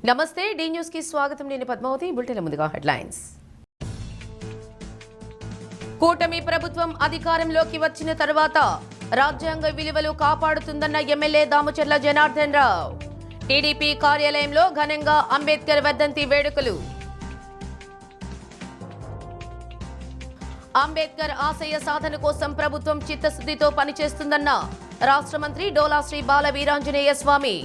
నమస్తే D news కి స్వాగతం. నేను పద్మావతి. బులెటిన్ల ముందుగా హెడ్లైన్స్. కూటమి ప్రభుత్వం అధికారంలోకి వచ్చిన తర్వాత రాజ్యాంగ విలువలు కాపాడుతుందన్న ఎమ్మెల్యే దామచర్ల జనార్దన్ రావు. టీడీపీ కార్యాలయంలో ఘనంగా అంబేద్కర్ వర్ధంతి వేడుకలు. అంబేద్కర్ ఆశయ సాధన కోసం ప్రభుత్వం చిత్తశుద్ధితో పనిచేస్తుందన్న రాష్ట్ర మంత్రి డోలా శ్రీ బాల వీరాంజనేయ స్వామి.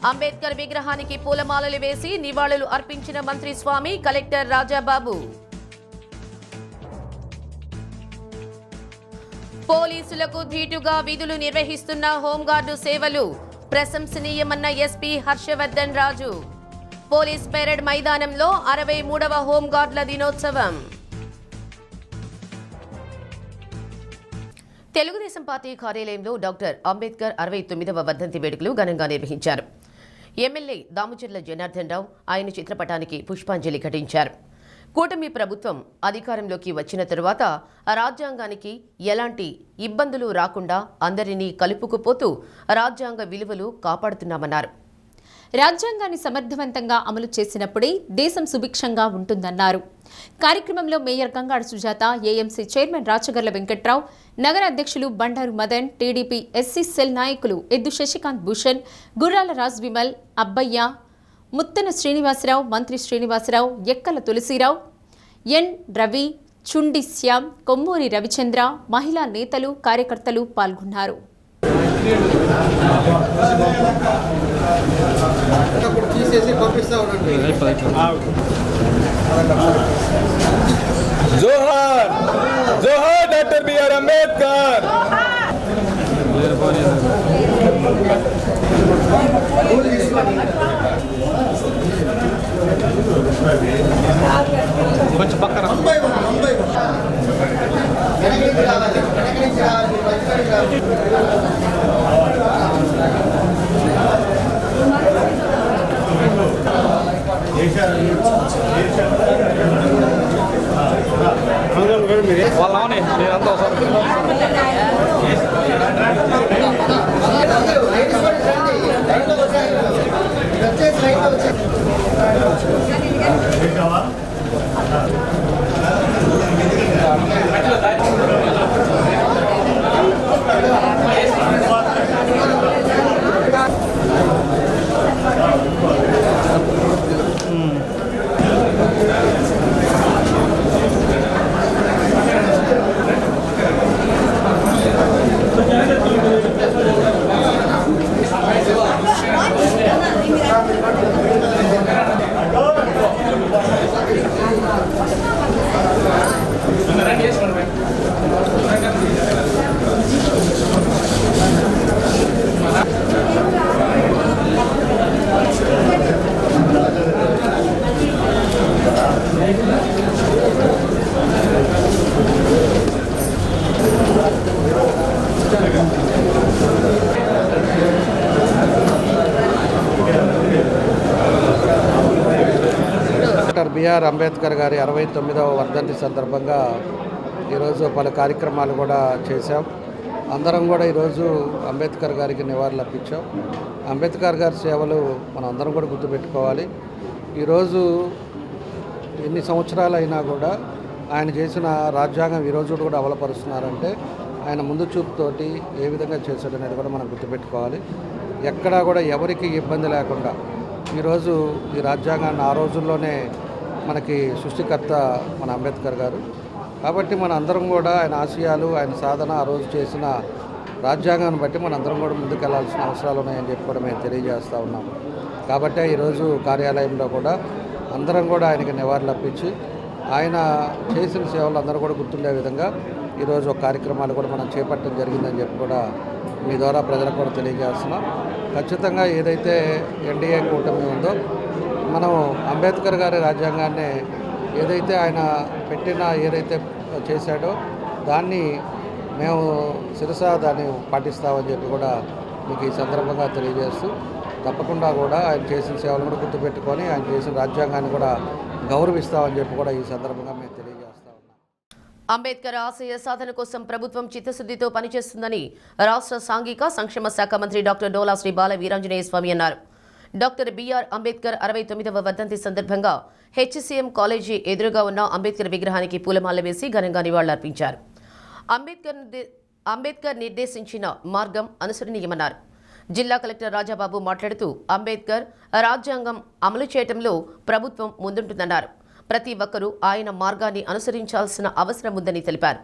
అంబేద్కర్ విగ్రహానికి పూలమాలలు వేసి నివాళులు అర్పించిన మంత్రి స్వామి, కలెక్టర్ రాజాబాబు. పోలీసులకు ధీటుగా విధులు నిర్వహిస్తున్న హోంగార్డు సేవలు ప్రశంసనీయమన్న ఎస్పీ హర్షవర్ధన్ రాజు. పోలీస్ పెరేడ్ మైదానంలో 63వ హోంగార్డుల దినోత్సవం. తెలుగుదేశం పార్టీ కార్యాలయంలో డాక్టర్ అంబేద్కర్ 69వ వర్ధంతి వేడుకలు ఘనంగా నిర్వహించారు. ఎమ్మెల్యే దామచర్ల జనార్దన్ రావు ఆయన చిత్రపటానికి పుష్పాంజలి ఘటించారు. కూటమి ప్రభుత్వం అధికారంలోకి వచ్చిన తరువాత రాజ్యాంగానికి ఎలాంటి ఇబ్బందులు రాకుండా అందరినీ కలుపుకుపోతూ రాజ్యాంగ విలువలు కాపాడుతున్నామన్నారు. రాజ్యాంగాన్ని సమర్థవంతంగా అమలు చేసినప్పుడే దేశం సుభిక్షంగా ఉంటుందన్నారు. కార్యక్రమంలో mayor Gangada Sujatha, AMC chairman Rachagarla Venkatrao, నగర అధ్యక్షులు Bandaru Madan, TDP SC cell నాయకులు ఎద్దు శశికాంత్ భూషణ్, గుర్రాల రాజ్ విమల్, అబ్బయ్య, ముత్తన శ్రీనివాసరావు, మంత్రి శ్రీనివాసరావు, ఎక్కల తులసిరావు, ఎన్ రవి, చుండి శ్యామ్, కొమ్మూరి రవిచంద్ర, మహిళా నేతలు, కార్యకర్తలు పాల్గొన్నారు. जोहार जोहार डॉक्टर बी.आर. अंबेडकर. కొంచెం పక్కన వాళ్ళని నేనంతా డాక్టర్ బిఆర్ అంబేద్కర్ గారి 69వ వర్ధంతి సందర్భంగా ఈరోజు పలు కార్యక్రమాలు కూడా చేశాం. అందరం కూడా ఈరోజు అంబేద్కర్ గారికి నివాళులు అర్పించాం. అంబేద్కర్ గారి సేవలు మనం అందరం కూడా గుర్తుపెట్టుకోవాలి. ఈరోజు ఎన్ని సంవత్సరాలు అయినా కూడా ఆయన చేసిన రాజ్యాంగం ఈరోజు కూడా అమలుపరుస్తున్నారంటే ఆయన ముందు చూపుతోటి ఏ విధంగా చేశాడనేది కూడా మనం గుర్తుపెట్టుకోవాలి. ఎక్కడా కూడా ఎవరికి ఇబ్బంది లేకుండా ఈరోజు ఈ రాజ్యాంగాన్ని ఆ రోజుల్లోనే మనకి సృష్టికర్త మన అంబేద్కర్ గారు. కాబట్టి మన అందరం కూడా ఆయన ఆశయాలు, ఆయన సాధన, ఆ రోజు చేసిన రాజ్యాంగాన్ని బట్టి మన అందరం కూడా ముందుకెళ్లాల్సిన అవసరాలు ఉన్నాయని చెప్పి కూడా మేము తెలియజేస్తూ ఉన్నాము. కాబట్టి ఈరోజు కార్యాలయంలో కూడా అందరం కూడా ఆయనకి నివాళులు అర్పించి ఆయన చేసిన సేవలు అందరూ కూడా గుర్తుండే విధంగా ఈరోజు ఒక కార్యక్రమాలు కూడా మనం చేపట్టడం జరిగిందని చెప్పి కూడా మీ ద్వారా ప్రజలకు కూడా తెలియజేస్తున్నాం. ఖచ్చితంగా ఏదైతే ఎన్డీఏ కూటమి ఉందో మనం అంబేద్కర్ గారి రాజ్యాంగాన్ని ఏదైతే ఆయన ఏదైతే చేశాడో దాన్ని మేము శిరసా దాన్ని పాటిస్తామని చెప్పి కూడా మీకు ఈ సందర్భంగా తెలియజేస్తూ తప్పకుండా కూడా ఆయన చేసిన సేవలను కూడా గుర్తుపెట్టుకొని ఆయన చేసిన రాజ్యాంగాన్ని కూడా గౌరవిస్తామని చెప్పి కూడా ఈ సందర్భంగా మేము తెలియజేస్తా ఉన్నాం. అంబేద్కర్ ఆశయ సాధన కోసం ప్రభుత్వం చిత్తశుద్ధితో పనిచేస్తుందని రాష్ట్ర సాంఘిక సంక్షేమ శాఖ మంత్రి డాక్టర్ డోలా శ్రీ బాల వీరాంజనేయ స్వామి అన్నారు. డాక్టర్ బిఆర్ అంబేద్కర్ 69వ వర్ధంతి సందర్భంగా హెచ్సిఎం కాలేజీ ఎదురుగా ఉన్న అంబేద్కర్ విగ్రహానికి పూలమాల వేసి ఘనంగా నివాళులర్పించారు. అంబేద్కర్ నిర్దేశించిన మార్గం అనుసరణీయమన్నారు. జిల్లా కలెక్టర్ రాజాబాబు మాట్లాడుతూ అంబేద్కర్ రాజ్యాంగం అమలు చేయడంలో ప్రభుత్వం ముందుంటుందన్నారు. ప్రతి ఒక్కరూ ఆయన మార్గాన్ని అనుసరించాల్సిన అవసరం ఉందని తెలిపారు.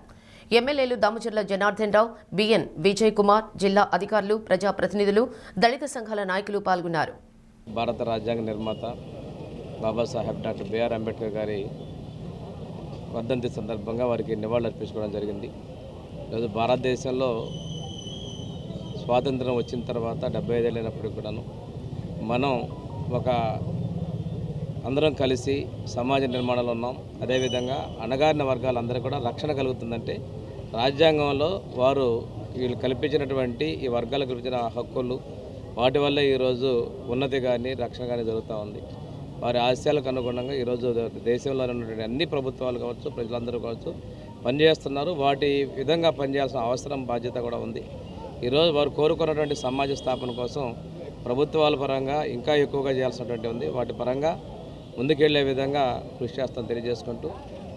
ఎమ్మెల్యేలు దామచర్ల జనార్దన్ రావు, బిఎన్ విజయ్ కుమార్, జిల్లా అధికారులు, ప్రజాప్రతినిధులు, దళిత సంఘాల నాయకులు పాల్గొన్నారు. భారత రాజ్యాంగ నిర్మాత బాబాసాహెబ్ డాక్టర్ బిఆర్ అంబేద్కర్ గారి వర్ధంతి సందర్భంగా వారికి నివాళులు అర్పించుకోవడం జరిగింది. ఈరోజు భారతదేశంలో స్వాతంత్రం వచ్చిన తర్వాత 75 ఏళ్ళైనప్పటికీ కూడాను మనం అందరం కలిసి సమాజ నిర్మాణంలో ఉన్నాం. అదేవిధంగా అణగారిన వర్గాలందరూ కూడా రక్షణ కలుగుతుందంటే రాజ్యాంగంలో వీళ్ళు కల్పించినటువంటి ఈ వర్గాలకు కల్పించిన హక్కులు వాటి వల్ల ఈరోజు ఉన్నతి కానీ రక్షణ కానీ జరుగుతూ ఉంది. వారి ఆశయాలకు అనుగుణంగా ఈరోజు దేశంలో ఉన్నటువంటి అన్ని ప్రభుత్వాలు కావచ్చు, ప్రజలందరూ కావచ్చు పనిచేస్తున్నారు. వాటి విధంగా పనిచేయాల్సిన అవసరం, బాధ్యత కూడా ఉంది. ఈరోజు వారు కోరుకున్నటువంటి సమాజ స్థాపన కోసం ప్రభుత్వాల పరంగా ఇంకా ఎక్కువగా చేయాల్సినటువంటి ఉంది. వాటి పరంగా ముందుకెళ్లే విధంగా కృషి చేస్తామని తెలియజేసుకుంటూ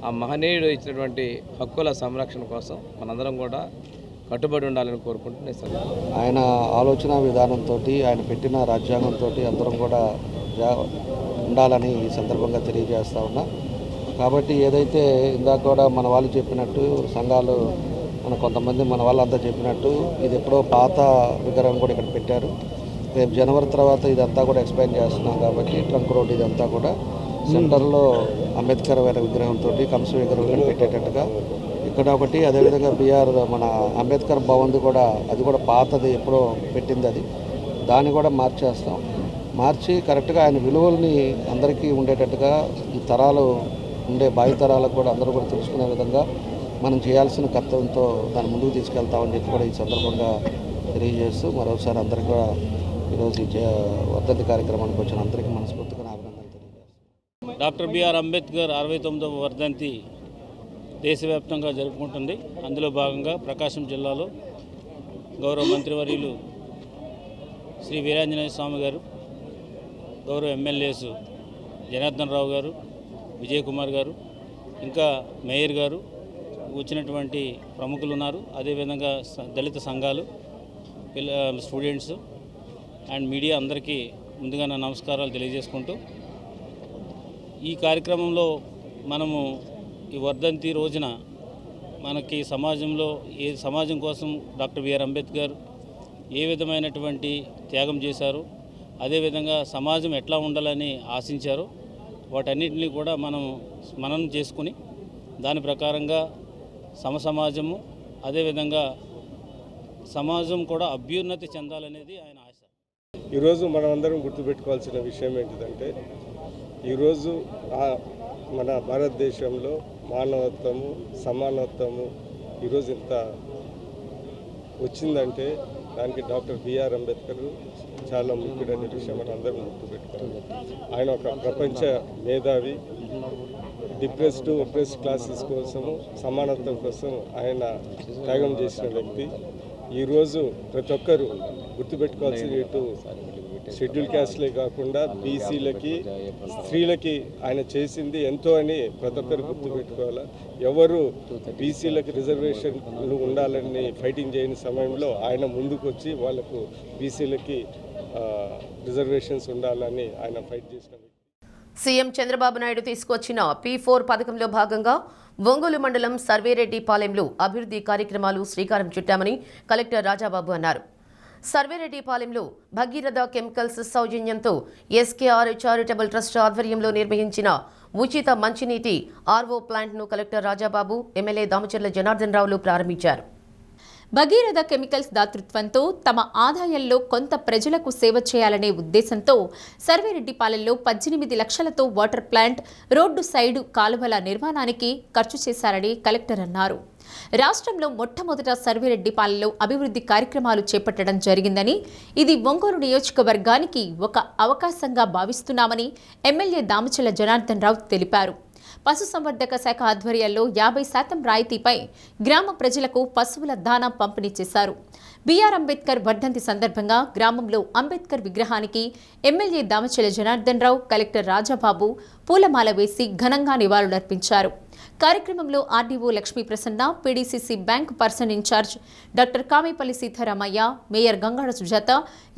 ఆ మహనీయుడు ఇచ్చినటువంటి హక్కుల సంరక్షణ కోసం మనందరం కూడా కట్టుబడి ఉండాలని కోరుకుంటున్నాను. ఆయన ఆలోచన విధానంతో, ఆయన పెట్టిన రాజ్యాంగంతో అందరం కూడా ఉండాలని ఈ సందర్భంగా తెలియజేస్తా ఉన్నా. కాబట్టి ఏదైతే ఇందాక కూడా మన వాళ్ళు చెప్పినట్టు, సంఘాలు కొంతమంది మన వాళ్ళంతా చెప్పినట్టు, ఇది ఎప్పుడో పాత విగ్రహం కూడా ఇక్కడ పెట్టారు. రేపు జనవరి తర్వాత ఇదంతా కూడా ఎక్స్పాండ్ చేస్తున్నాం కాబట్టి ట్రంక్ రోడ్ ఇదంతా కూడా సెంటర్లో అంబేద్కర్ గారి విగ్రహంతో కంస విగ్రహం పెట్టేటట్టుగా ఇక్కడ ఒకటి, అదేవిధంగా బిఆర్ మన అంబేద్కర్ భవన్ కూడా, అది కూడా పాతది ఎప్పుడో పెట్టింది, దాన్ని కూడా మార్చి కరెక్ట్గా ఆయన విలువల్ని అందరికీ ఉండేటట్టుగా ఈ తరాలు భావితరాలకు కూడా అందరూ కూడా తెలుసుకునే విధంగా మనం చేయాల్సిన కర్తవ్యంతో దాన్ని ముందుకు తీసుకెళ్తామని చెప్పి కూడా ఈ సందర్భంగా తెలియజేస్తూ మరోసారి అందరికీ కూడా ఈరోజు వర్ధంతి కార్యక్రమానికి వచ్చిన అందరికీ మనస్ఫూర్తిగా అభినందనలు తెలియజేస్తాను. డాక్టర్ బిఆర్ అంబేద్కర్ 69వ వర్ధంతి దేశవ్యాప్తంగా జరుపుకుంటుంది. అందులో భాగంగా ప్రకాశం జిల్లాలో గౌరవ మంత్రివర్యులు శ్రీ వీరాంజనేయ స్వామి గారు, గౌరవ ఎమ్మెల్యేస్ జనార్దన్ రావు గారు, విజయ్ కుమార్ గారు, ఇంకా మేయర్ గారు, వచ్చినటువంటి ప్రముఖులు ఉన్నారు. అదేవిధంగా దళిత సంఘాలు, స్టూడెంట్స్ అండ్ మీడియా అందరికీ ముందుగా నా నమస్కారాలు తెలియజేసుకుంటూ, ఈ కార్యక్రమంలో మనము ఈ వర్ధంతి రోజున మనకి సమాజం కోసం డాక్టర్ బిఆర్ అంబేద్కర్ ఏ విధమైనటువంటి త్యాగం చేశారు, అదేవిధంగా సమాజం ఎట్లా ఉండాలని ఆశించారో వాటన్నిటిని కూడా మననం చేసుకుని దాని ప్రకారంగా సమాజము, అదేవిధంగా సమాజం కూడా అభ్యున్నతి చెందాలనేది ఆయన ఆశ. ఈరోజు మనం అందరం గుర్తుపెట్టుకోవాల్సిన విషయం ఏంటిదంటే, ఈరోజు మన భారతదేశంలో మానవత్వము, సమానత్వము ఈరోజు ఇంత వచ్చిందంటే దానికి డాక్టర్ బిఆర్ అంబేద్కర్ చాలా ముఖ్యుడనే విషయం మనం అందరం గుర్తుపెట్టుకోవాలి. ఆయన ఒక ప్రపంచ మేధావి, డిప్రెస్డ్ ఒప్రెస్డ్ క్లాసెస్ కోసము, సమానత్వం కోసం ఆయన త్యాగం చేసిన వ్యక్తి. ఈరోజు ప్రతి ఒక్కరు గుర్తుపెట్టుకోవాల్సింది, ఇటు షెడ్యూల్ క్యాస్ట్లే కాకుండా బీసీలకి, స్త్రీలకి ఆయన చేసింది ఎంతో అని ప్రతి ఒక్కరు గుర్తుపెట్టుకోవాలి. ఎవరు బీసీలకి రిజర్వేషన్లు ఉండాలని ఫైటింగ్ చేయని సమయంలో ఆయన ముందుకు వచ్చి వాళ్ళకు బీసీలకి రిజర్వేషన్స్ ఉండాలని ఆయన ఫైట్ చేసిన వ్యక్తి. సీఎం చంద్రబాబు నాయుడు తీసుకొచ్చిన P4 పథకంలో భాగంగా ఒంగోలు మండలం సర్వేరెడ్డిపాలెంలో అభివృద్ధి కార్యక్రమాలు శ్రీకారం చుట్టామని కలెక్టర్ రాజాబాబు అన్నారు. సర్వేరెడ్డిపాలెంలో భగీరథ కెమికల్స్ సౌజన్యంతో ఎస్కేఆర్ చారిటబుల్ ట్రస్ట్ ఆధ్వర్యంలో నిర్వహించిన ఉచిత మంచినీటి ఆర్ఓ ప్లాంట్ను కలెక్టర్ రాజాబాబు, ఎమ్మెల్యే దామచర్ల జనార్దన్ రావులు ప్రారంభించారు. భగీరథ కెమికల్స్ దాతృత్వంతో తమ ఆదాయంలో కొంత ప్రజలకు సేవ చేయాలనే ఉద్దేశంతో సర్వేరెడ్డిపాలెంలో 18 లక్షలతో వాటర్ ప్లాంట్, రోడ్డు సైడు కాలువల నిర్మాణానికి ఖర్చు చేశారని కలెక్టర్ అన్నారు. రాష్ట్రంలో మొట్టమొదట సర్వేరెడ్డిపాలెంలో అభివృద్ధి కార్యక్రమాలు చేపట్టడం జరిగిందని, ఇది ఒంగోలు నియోజకవర్గానికి ఒక అవకాశంగా భావిస్తున్నామని ఎమ్మెల్యే దామచర్ల జనార్దన్ రావు తెలిపారు. పశుసంవర్ధక శాఖ ఆధ్వర్యంలో 50% రాయితీపై గ్రామ ప్రజలకు పశువుల దాణా పంపిణీ చేశారు. బీఆర్ అంబేద్కర్ వర్ధంతి సందర్భంగా గ్రామంలో అంబేద్కర్ విగ్రహానికి ఎమ్మెల్యే దామచల జనార్దన్ రావు, కలెక్టర్ రాజాబాబు పూలమాల వేసి ఘనంగా నివాళులర్పించారు. కార్యక్రమంలో RDO Lakshmi Prasanna, PDCC bank person incharge doctor Kamepalli Sitaramaiah, mayor Gangada Sujatha,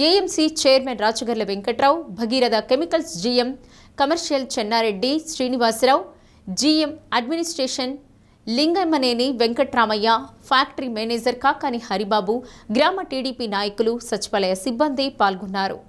AMC chairman Rachagarla Venkatrao, Bhagiratha chemicals GM commercial Chennareddy Srinivasarao, GM administration Lingamaneni Venkatramaiah, factory manager Kakani Haribabu, గ్రామ టీడీపీ నాయకులు, సచివాలయ సిబ్బంది పాల్గొన్నారు.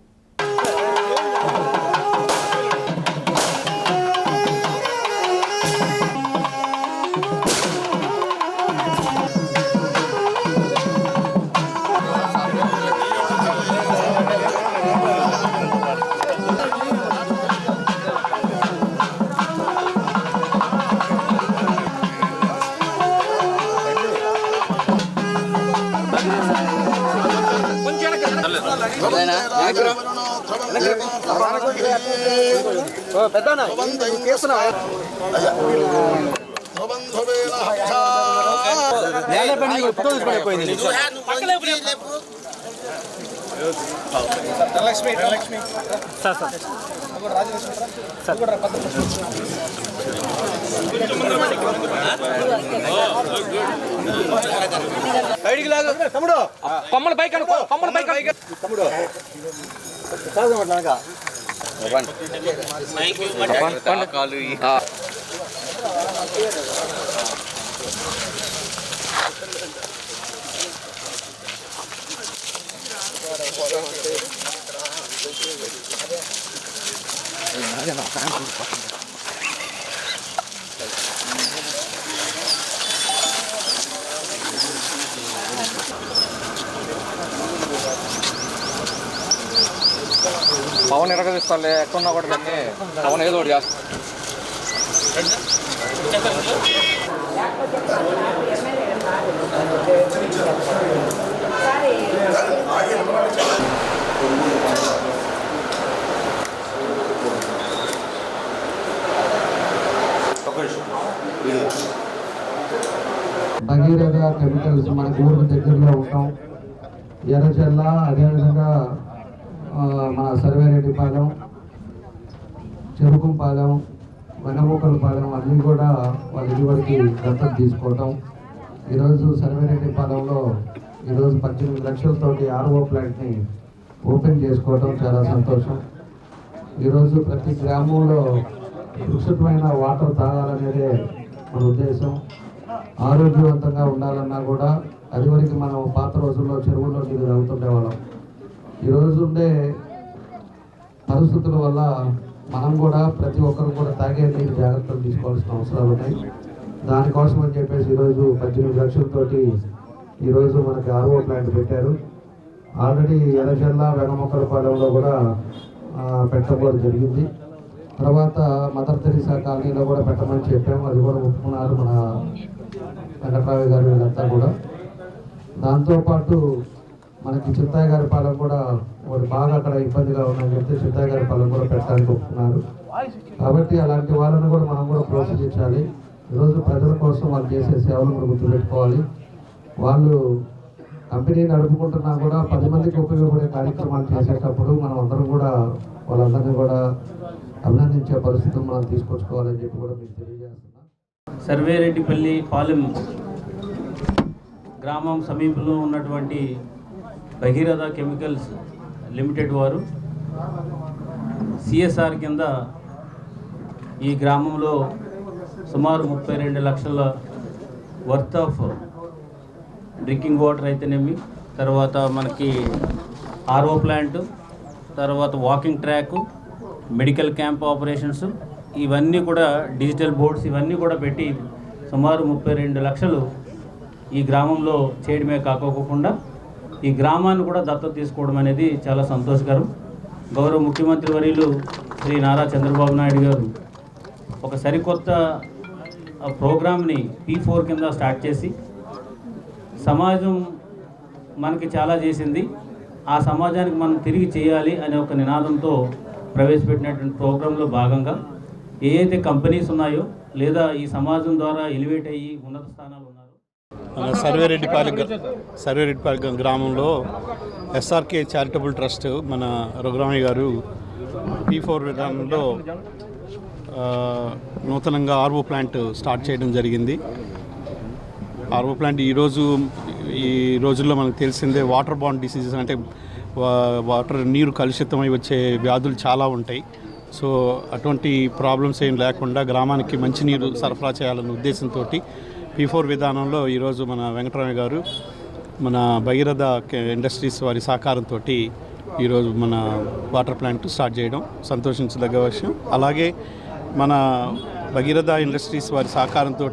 తమ్ముడు కొమ్మల పైకి అనుకో, కొమ్మల పైకి తమ్ముడు పవన్ ఎరగదిస్తాలే, ఎక్కడున్నా కూడా దాన్ని పవన్ ఏదో ఒకటి చేస్తా. భగీరథ కెమికల్స్ మన ఊరు దగ్గరలో ఉంటాం. ఎర్రచెల్ల, అదేవిధంగా మన సర్వేరెడ్డిపాలెం, చెరుకుంపాలెం, వెనమూకలపాలెం అన్నీ కూడా వాళ్ళ ఇదివరకు దత్తత తీసుకోవటం. ఈరోజు సర్వేరెడ్డిపాలెంలో ఈరోజు 18 లక్షలతోటి ఆర్ఓ ప్లాంట్ని ఓపెన్ చేసుకోవటం చాలా సంతోషం. ఈరోజు ప్రతి గ్రామంలో సురక్షితమైన వాటర్ తాగాలనేదే మన ఉద్దేశం. ఆరోగ్యవంతంగా ఉండాలన్నా కూడా అదివరకు మనం పాత రోజుల్లో చెరువుల్లో నీళ్ళు తాగుతుండేవాళ్ళం. ఈరోజు ఉండే పరిస్థితుల వల్ల మనం కూడా ప్రతి ఒక్కరు కూడా తాగే నీరు జాగ్రత్తలు తీసుకోవాల్సిన అవసరాలు ఉన్నాయి. దానికోసం అని చెప్పేసి ఈరోజు 18 లక్షలతోటి ఈరోజు మనకి ఆర్ఓ ప్లాంట్ పెట్టారు. ఆల్రెడీ ఎర్రచెల్ల, వెనమొక్కలపాలెంలో కూడా పెట్టడం జరిగింది. తర్వాత మదర్ తెరీసా కాలనీలో కూడా పెట్టమని చెప్పాము, అది కూడా ఒప్పుకున్నారు మన వెంకట్రావు గారు వీళ్ళంతా కూడా. దాంతోపాటు మనకి చిత్తయ్య గారి పాలెం కూడా ఒకటి బాగా అక్కడ ఇబ్బందిగా ఉందని చెప్తే చిత్తయ్య గారి పాలెం కూడా పెట్టడానికి ఒప్పుకున్నారు. కాబట్టి అలాంటి వాళ్ళని కూడా మనం కూడా ప్రోత్సహించాలి. ఈరోజు ప్రజల కోసం వాళ్ళు చేసే సేవలను గుర్తుపెట్టుకోవాలి. వాళ్ళు కంపెనీ నడుపుకుంటున్నా కూడా 10 మందికి ఉపయోగపడే కార్యక్రమాలు చేసేటప్పుడు మనం అందరం కూడా వాళ్ళందరినీ కూడా అభినందించే పరిస్థితులు మనం తీసుకొచ్చుకోవాలని చెప్పి కూడా మీకు తెలియజేస్తున్నాం. సర్వేరెడ్డిపల్లి పాలెం గ్రామం సమీపంలో ఉన్నటువంటి భగీరథ కెమికల్స్ లిమిటెడ్ వారు సిఎస్ఆర్ కింద ఈ గ్రామంలో సుమారు 32 లక్షల వర్త్ ఆఫ్ డ్రింకింగ్ వాటర్ అయితేనేమి, తర్వాత మనకి ఆర్ఓ ప్లాంట్, తర్వాత walking track, medical camp operations, ఇవన్నీ కూడా డిజిటల్ బోర్డ్స్ ఇవన్నీ కూడా పెట్టి సుమారు 32 లక్షలు ఈ గ్రామంలో చేయడమే కాకోకుండా ఈ గ్రామాన్ని కూడా దత్తత తీసుకోవడం అనేది చాలా సంతోషకరం. గౌరవ ముఖ్యమంత్రి వర్యులు శ్రీ నారా చంద్రబాబు నాయుడు గారు ఒక సరికొత్త ప్రోగ్రామ్ని P4 కింద స్టార్ట్ చేసి సమాజం మనకి చాలా చేసింది, ఆ సమాజానికి మనం తిరిగి చేయాలి అనే ఒక నినాదంతో ప్రవేశపెట్టినటువంటి ప్రోగ్రాంలో భాగంగా ఏ అయితే కంపెనీస్ ఉన్నాయో లేదా ఈ సమాజం ద్వారా ఎలివేట్ అయ్యి ఉన్నత స్థానాలు ఉన్నారు. మన సర్వేరెడ్డిపాలెం గ్రామంలో ఎస్ఆర్కే చారిటబుల్ ట్రస్ట్ మన రఘురామయ్య గారు P4 విధానంలో నూతనంగా ఆర్ఓ ప్లాంట్ స్టార్ట్ చేయడం జరిగింది. ఆర్ఓ ప్లాంట్ ఈ రోజుల్లో మనకు తెలిసిందే వాటర్ బాండ్ డిసీజెస్ అంటే నీరు కలుషితమై వచ్చే వ్యాధులు చాలా ఉంటాయి. సో అటువంటి ప్రాబ్లమ్స్ ఏం లేకుండా గ్రామానికి మంచినీరు సరఫరా చేయాలనే ఉద్దేశంతో P4 విధానంలో ఈరోజు మన వెంకటరామయ్య గారు మన భగీరథ ఇండస్ట్రీస్ వారి సహకారంతో ఈరోజు మన వాటర్ ప్లాంట్ స్టార్ట్ చేయడం సంతోషించదగ్గ విషయం. అలాగే మన భగీరథ ఇండస్ట్రీస్ వారి సహకారంతో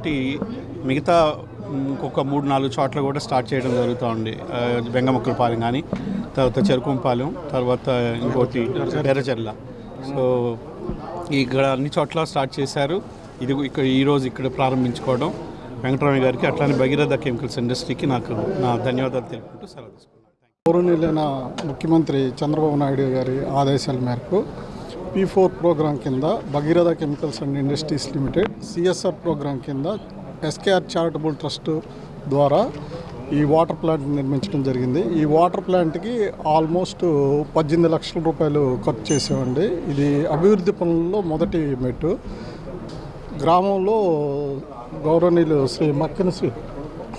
మిగతా ఇంకొక 3-4 చోట్ల కూడా స్టార్ట్ చేయడం జరుగుతూ ఉంది. బెంగమొక్కలపాలెం కానీ, తర్వాత చెరుకుంపాలెం, తర్వాత ఇంకోటి ఎర్రచెర్ల. సో ఇక్కడ అన్ని చోట్ల స్టార్ట్ చేశారు. ఇది ఈరోజు ఇక్కడ ప్రారంభించుకోవడం వెంకటరామయ్య గారికి అట్లానే భగీరథ కెమికల్స్ ఇండస్ట్రీకి నా ధన్యవాదాలు తెలుపుకుంటూ సెలవు తీసుకున్నాను. గౌరవనీయులైన ముఖ్యమంత్రి చంద్రబాబు నాయుడు గారి ఆదేశాల మేరకు P4 ప్రోగ్రాం కింద Bhagiratha Chemicals and Industries Limited CSR programme కింద SKR చారిటబుల్ ట్రస్ట్ ద్వారా ఈ వాటర్ ప్లాంట్ నిర్మించడం జరిగింది. ఈ వాటర్ ప్లాంట్కి ఆల్మోస్ట్ 18 లక్షల రూపాయలు ఖర్చు చేసామండి. ఇది అభివృద్ధి పనుల్లో మొదటి మెట్టు. గ్రామంలో గౌరవనీయులు శ్రీ మక్కిన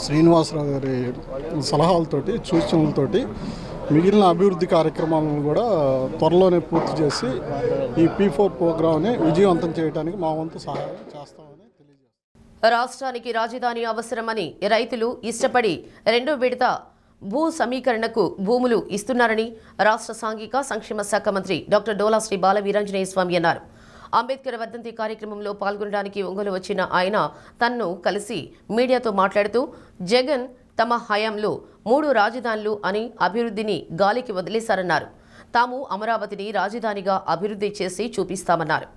శ్రీనివాసరావు గారి సలహాలతోటి సూచనలతోటి మిగిలిన అభివృద్ధి కార్యక్రమాలను కూడా త్వరలోనే పూర్తి చేసి ఈ P4 ప్రోగ్రామ్ని విజయవంతం చేయడానికి మా వంతు సహాయం చేస్తామని తెలియజేస్తాం. రాష్ట్రానికి రాజధాని అవసరమని రైతులు ఇష్టపడి 2వ విడత భూ సమీకరణకు భూములు ఇస్తున్నారని రాష్ట్ర సాంఘిక సంక్షేమ శాఖ మంత్రి డాక్టర్ డోలా శ్రీ బాల వీరాంజనేయ స్వామి అన్నారు. అంబేద్కర్ వర్ధంతి కార్యక్రమంలో పాల్గొనడానికి ఒంగోలు వచ్చిన ఆయన తన్ను కలిసి మీడియాతో మాట్లాడుతూ జగన్ తమ హయాంలో 3 రాజధానులు అని అభివృద్ధిని గాలికి వదిలేశారన్నారు. తాము అమరావతిని రాజధానిగా అభివృద్ధి చేసి చూపిస్తామన్నారు.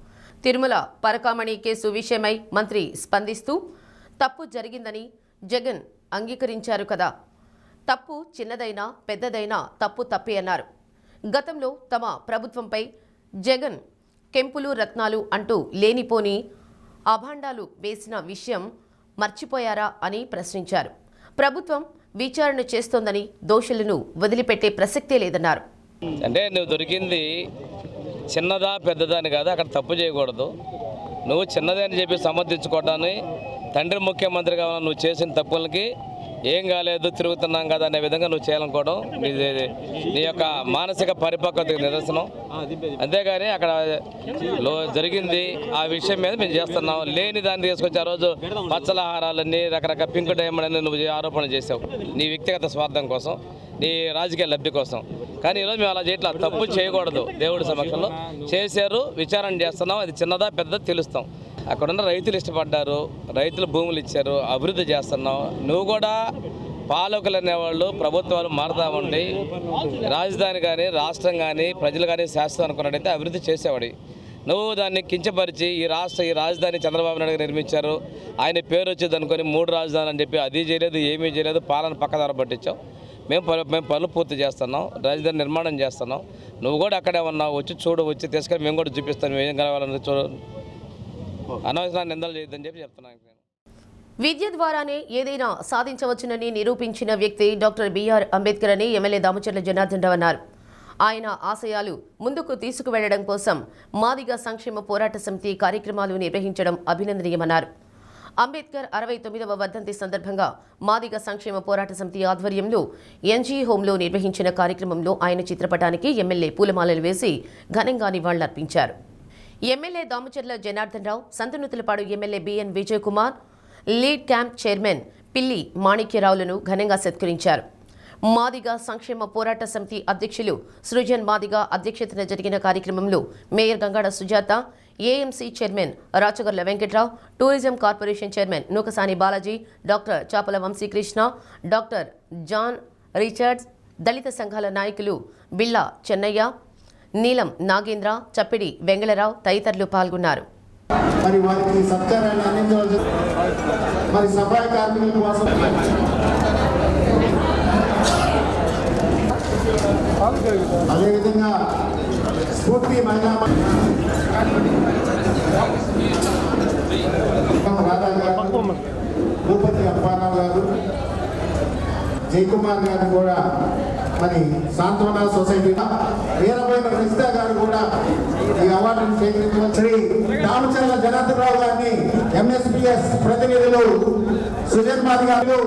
తిరుమల పరకామణి కేసు విషయమై మంత్రి స్పందిస్తూ తప్పు జరిగిందని జగన్ అంగీకరించారు కదా, తప్పు చిన్నదైనా పెద్దదైనా తప్పు తప్పే అన్నారు. గతంలో తమ ప్రభుత్వంపై జగన్ కెంపులు రత్నాలు అంటూ లేనిపోని అభాండాలు వేసిన విషయం మర్చిపోయారా అని ప్రశ్నించారు. ప్రభుత్వం విచారణ చేస్తోందని దోషులను వదిలిపెట్టే ప్రసక్తే లేదన్నారు. అంటే నువ్వు దొరికింది చిన్నదా పెద్దదా అని కాదు, అక్కడ తప్పు చేయకూడదు. నువ్వు చిన్నదే అని చెప్పి సమర్థించుకోవడాన్ని తండ్రి ముఖ్యమంత్రి కావాలని నువ్వు చేసిన తప్పులకి ఏం కాలేదు తిరుగుతున్నాం కదా అనే విధంగా నువ్వు చేయాలనుకోవడం నీ యొక్క మానసిక పరిపక్వతకు నిదర్శనం. అంతేగాని అక్కడ జరిగింది ఆ విషయం మీద మేము చేస్తున్నాం. లేని దాన్ని తీసుకొచ్చి ఆ రోజు పచ్చలాహారాలన్నీ రకరకాల పింక్ డైమండ్ అని నువ్వు ఆరోపణ చేసావు నీ వ్యక్తిగత స్వార్థం కోసం, నీ రాజకీయ లబ్ధి కోసం. కానీ ఈరోజు మేము అలా చేయట్లా, తప్పు చేయకూడదు. దేవుడి సమక్షంలో చేశారు, విచారణ చేస్తున్నాం. అది చిన్నదా పెద్దదా తెలుస్తాం. అక్కడున్న రైతులు ఇష్టపడ్డారు, రైతులు భూములు ఇచ్చారు, అభివృద్ధి చేస్తున్నాం. నువ్వు కూడా పాలకులు అనేవాళ్ళు ప్రభుత్వాలు మారుతూ ఉండి రాజధాని కానీ రాష్ట్రం కానీ ప్రజలు కానీ శాశ్వతం అనుకున్నట్టయితే అభివృద్ధి చేసేవాడి. నువ్వు దాన్ని కించపరిచి ఈ రాజధాని చంద్రబాబు నాయుడు నిర్మించారు, ఆయన పేరు వచ్చేది అనుకొని 3 రాజధానులు అని చెప్పి అది చేయలేదు, ఏమీ చేయలేదు, పాలన పక్కదారి పట్టించావు. మేము పనులు పూర్తి చేస్తున్నాం, రాజధాని నిర్మాణం చేస్తున్నాం. నువ్వు కూడా అక్కడే ఉన్నావు, వచ్చి చూడు, వచ్చి తీసుకొని మేము కూడా చూపిస్తాను ఏం కావాలని చూడు. అనవసరాన్ని నిందలు చేయొద్దని చెప్పి చెప్తున్నాను. విద్య ద్వారానే ఏదైనా సాధించవచ్చునని నిరూపించిన వ్యక్తి డాక్టర్ బిఆర్ అంబేద్కర్ అని ఎమ్మెల్యే దామచర్ల జనార్దన్ రావు అన్నారు. ఆయన ఆశయాలు ముందుకు తీసుకువెళ్లడం కోసం మాదిగ సంక్షేమ పోరాట సమితి కార్యక్రమాలు నిర్వహించడం అభినందనీయమన్నారు. అంబేద్కర్ 69వ వర్ధంతి సందర్భంగా మాదిగ సంక్షేమ పోరాట సమితి ఆధ్వర్యంలో ఎన్జీ హోంలో నిర్వహించిన కార్యక్రమంలో ఆయన చిత్రపటానికి ఎమ్మెల్యే పూలమాలలు వేసి ఘనంగా నివాళులర్పించారు. MLA Damacharla Janardhan Rao, Santhanuthalapadu MLA BN Vijay Kumar, lead camp chairman Pilli మాణిక్యరావులను ఘనంగా సత్కరించారు. మాదిగ సంక్షేమ పోరాట సమితి అధ్యక్షులు సృజన్ మాదిగ అధ్యక్షతన జరిగిన కార్యక్రమంలో mayor Gangada Sujatha, AMC chairman Rachagarla Venkatrao, tourism corporation chairman Nookasani Balaji, doctor చాపల వంశీకృష్ణ, డాక్టర్ జాన్ రిచర్డ్స్, దళిత సంఘాల నాయకులు బిళ్ళ చెన్నయ్య, నీలం నాగేంద్ర, చప్పిడి వెంగళరావు తదితరులు పాల్గొన్నారు. మరి వారికి సత్కారాన్ని అందించవలసి మరి సఫాయి కార్మికుల కోసం అదేవిధంగా స్ఫూర్తి మహిళా రాధా గారు, భూపతి అప్పారావు గారు, జయకుమార్ గారు కూడా మరి సాంత్వన సొసైటీ, వీరమైన రిస్తా గారు కూడా ఈ అవార్డును స్వీకరించిన శ్రీ రామచంద్ర జనార్దన్ రావు గారిని, ఎంఎస్పిఎస్ ప్రతినిధులు సుజన్ మాది గారు,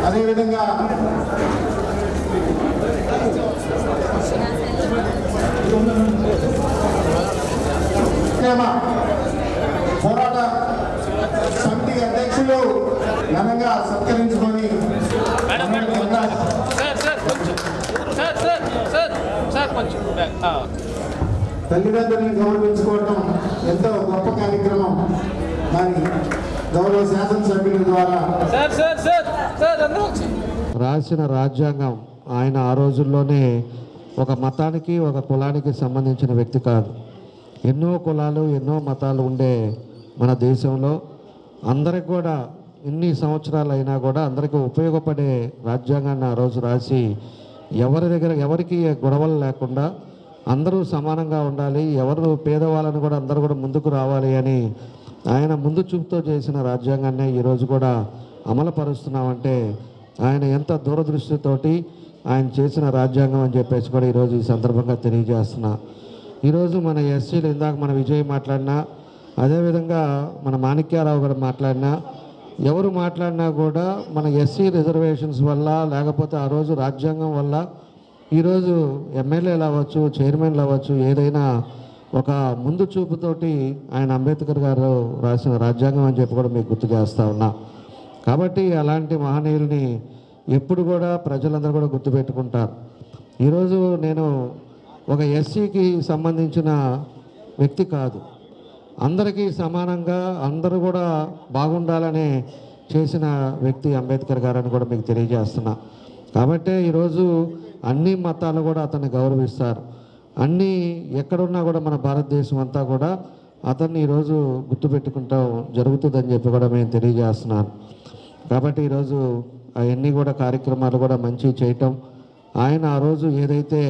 అదేవిధంగా పోరాట సమితి అధ్యక్షులు ఘనంగా సత్కరించుకొని తల్లిదండ్రులను గౌరవించుకోవడం ఎంతో గొప్ప కార్యక్రమం. మరి గౌరవ శాసనసభ్యుల ద్వారా రాసిన రాజ్యాంగం ఆయన ఆ రోజుల్లోనే ఒక మతానికి ఒక కులానికి సంబంధించిన వ్యక్తి కాదు. ఎన్నో కులాలు ఎన్నో మతాలు ఉండే మన దేశంలో అందరికి కూడా ఇన్ని సంవత్సరాలు అయినా కూడా అందరికీ ఉపయోగపడే రాజ్యాంగాన్ని ఆ రోజు రాసి ఎవరికి గొడవలు లేకుండా అందరూ సమానంగా ఉండాలి, ఎవరు పేదవాళ్ళని కూడా అందరూ కూడా ముందుకు రావాలి అని ఆయన ముందు చూపుతో చేసిన రాజ్యాంగాన్ని ఈరోజు కూడా అమలుపరుస్తున్నామంటే ఆయన ఎంత దూరదృష్టితోటి ఆయన చేసిన రాజ్యాంగం అని చెప్పేసి కూడా ఈరోజు ఈ సందర్భంగా తెలియజేస్తున్నా. ఈరోజు మన ఎస్సీలు ఇందాక మన విజయ్ మాట్లాడినా, అదేవిధంగా మన మాణిక్యారావు గారు మాట్లాడినా, ఎవరు మాట్లాడినా కూడా మన ఎస్సీ రిజర్వేషన్స్ వల్ల లేకపోతే ఆ రోజు రాజ్యాంగం వల్ల ఈరోజు ఎమ్మెల్యేలు అవ్వచ్చు, చైర్మన్లు అవ్వచ్చు, ఏదైనా ఒక ముందు చూపుతోటి ఆయన అంబేద్కర్ గారు రాసిన రాజ్యాంగం అని చెప్పి కూడా మీకు గుర్తు చేస్తూ ఉన్నా. కాబట్టి అలాంటి మహనీయుల్ని ఎప్పుడు కూడా ప్రజలందరూ కూడా గుర్తుపెట్టుకుంటారు. ఈరోజు నేను ఒక ఎస్సీకి సంబంధించిన వ్యక్తి కాదు, అందరికీ సమానంగా అందరూ కూడా బాగుండాలనే చేసిన వ్యక్తి అంబేద్కర్ గారు అని కూడా మీకు తెలియజేస్తున్నా. కాబట్టి ఈరోజు అన్ని మతాలు కూడా అతన్ని గౌరవిస్తారు. అన్నీ ఎక్కడున్నా కూడా మన భారతదేశం అంతా కూడా అతన్ని ఈరోజు గుర్తుపెట్టుకుంటాం జరుగుతుందని చెప్పి కూడా మేము తెలియజేస్తున్నాను. కాబట్టి ఈరోజు అవన్నీ కూడా కార్యక్రమాలు కూడా మంచి చేయటం, ఆయన ఆ రోజు ఏదైతే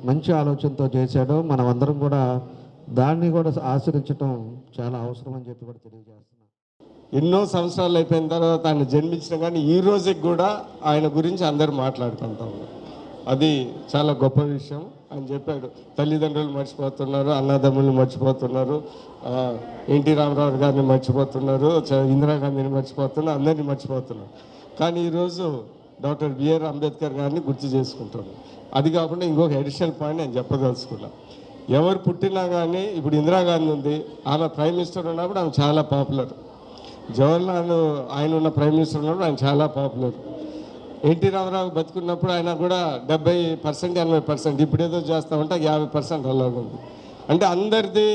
మంచి ఆలోచనతో చేశాడో మనం అందరం కూడా దాన్ని కూడా ఆచరించడం చాలా అవసరం అని చెప్పి కూడా తెలియజేస్తున్నాం. ఎన్నో సంవత్సరాలు అయిపోయిన తర్వాత ఆయన జన్మించిన కానీ ఈ రోజుకి కూడా ఆయన గురించి అందరూ మాట్లాడుకుంటాం. అది చాలా గొప్ప విషయం. ఆయన చెప్పాడు, తల్లిదండ్రులు మర్చిపోతున్నారు, అన్నదమ్ములు మర్చిపోతున్నారు, ఎన్టీ రామారావు గారిని మర్చిపోతున్నారు, ఇందిరాగాంధీని మర్చిపోతున్నారు, అందరినీ మర్చిపోతున్నారు. కానీ ఈరోజు డాక్టర్ బిఆర్ అంబేద్కర్ గారిని గుర్తు చేసుకుంటున్నాం. అది కాకుండా ఇంకొక అడిషనల్ పాయింట్ నేను చెప్పదలుచుకున్నా. ఎవరు పుట్టినా కానీ ఇప్పుడు ఇందిరాగాంధీ ఉంది, ఆమె ప్రైమ్ మినిస్టర్ ఉన్నప్పుడు ఆమె చాలా పాపులర్. జవహర్లాల్ ఆయన ఉన్న ప్రైమ్ మినిస్టర్ ఉన్నప్పుడు ఆయన చాలా పాపులర్. ఎన్టీ రామారావు బతుకున్నప్పుడు ఆయన కూడా 70% 80%, ఇప్పుడు ఏదో చేస్తామంటే 50% అలాగే ఉంది. అంటే అందరిది,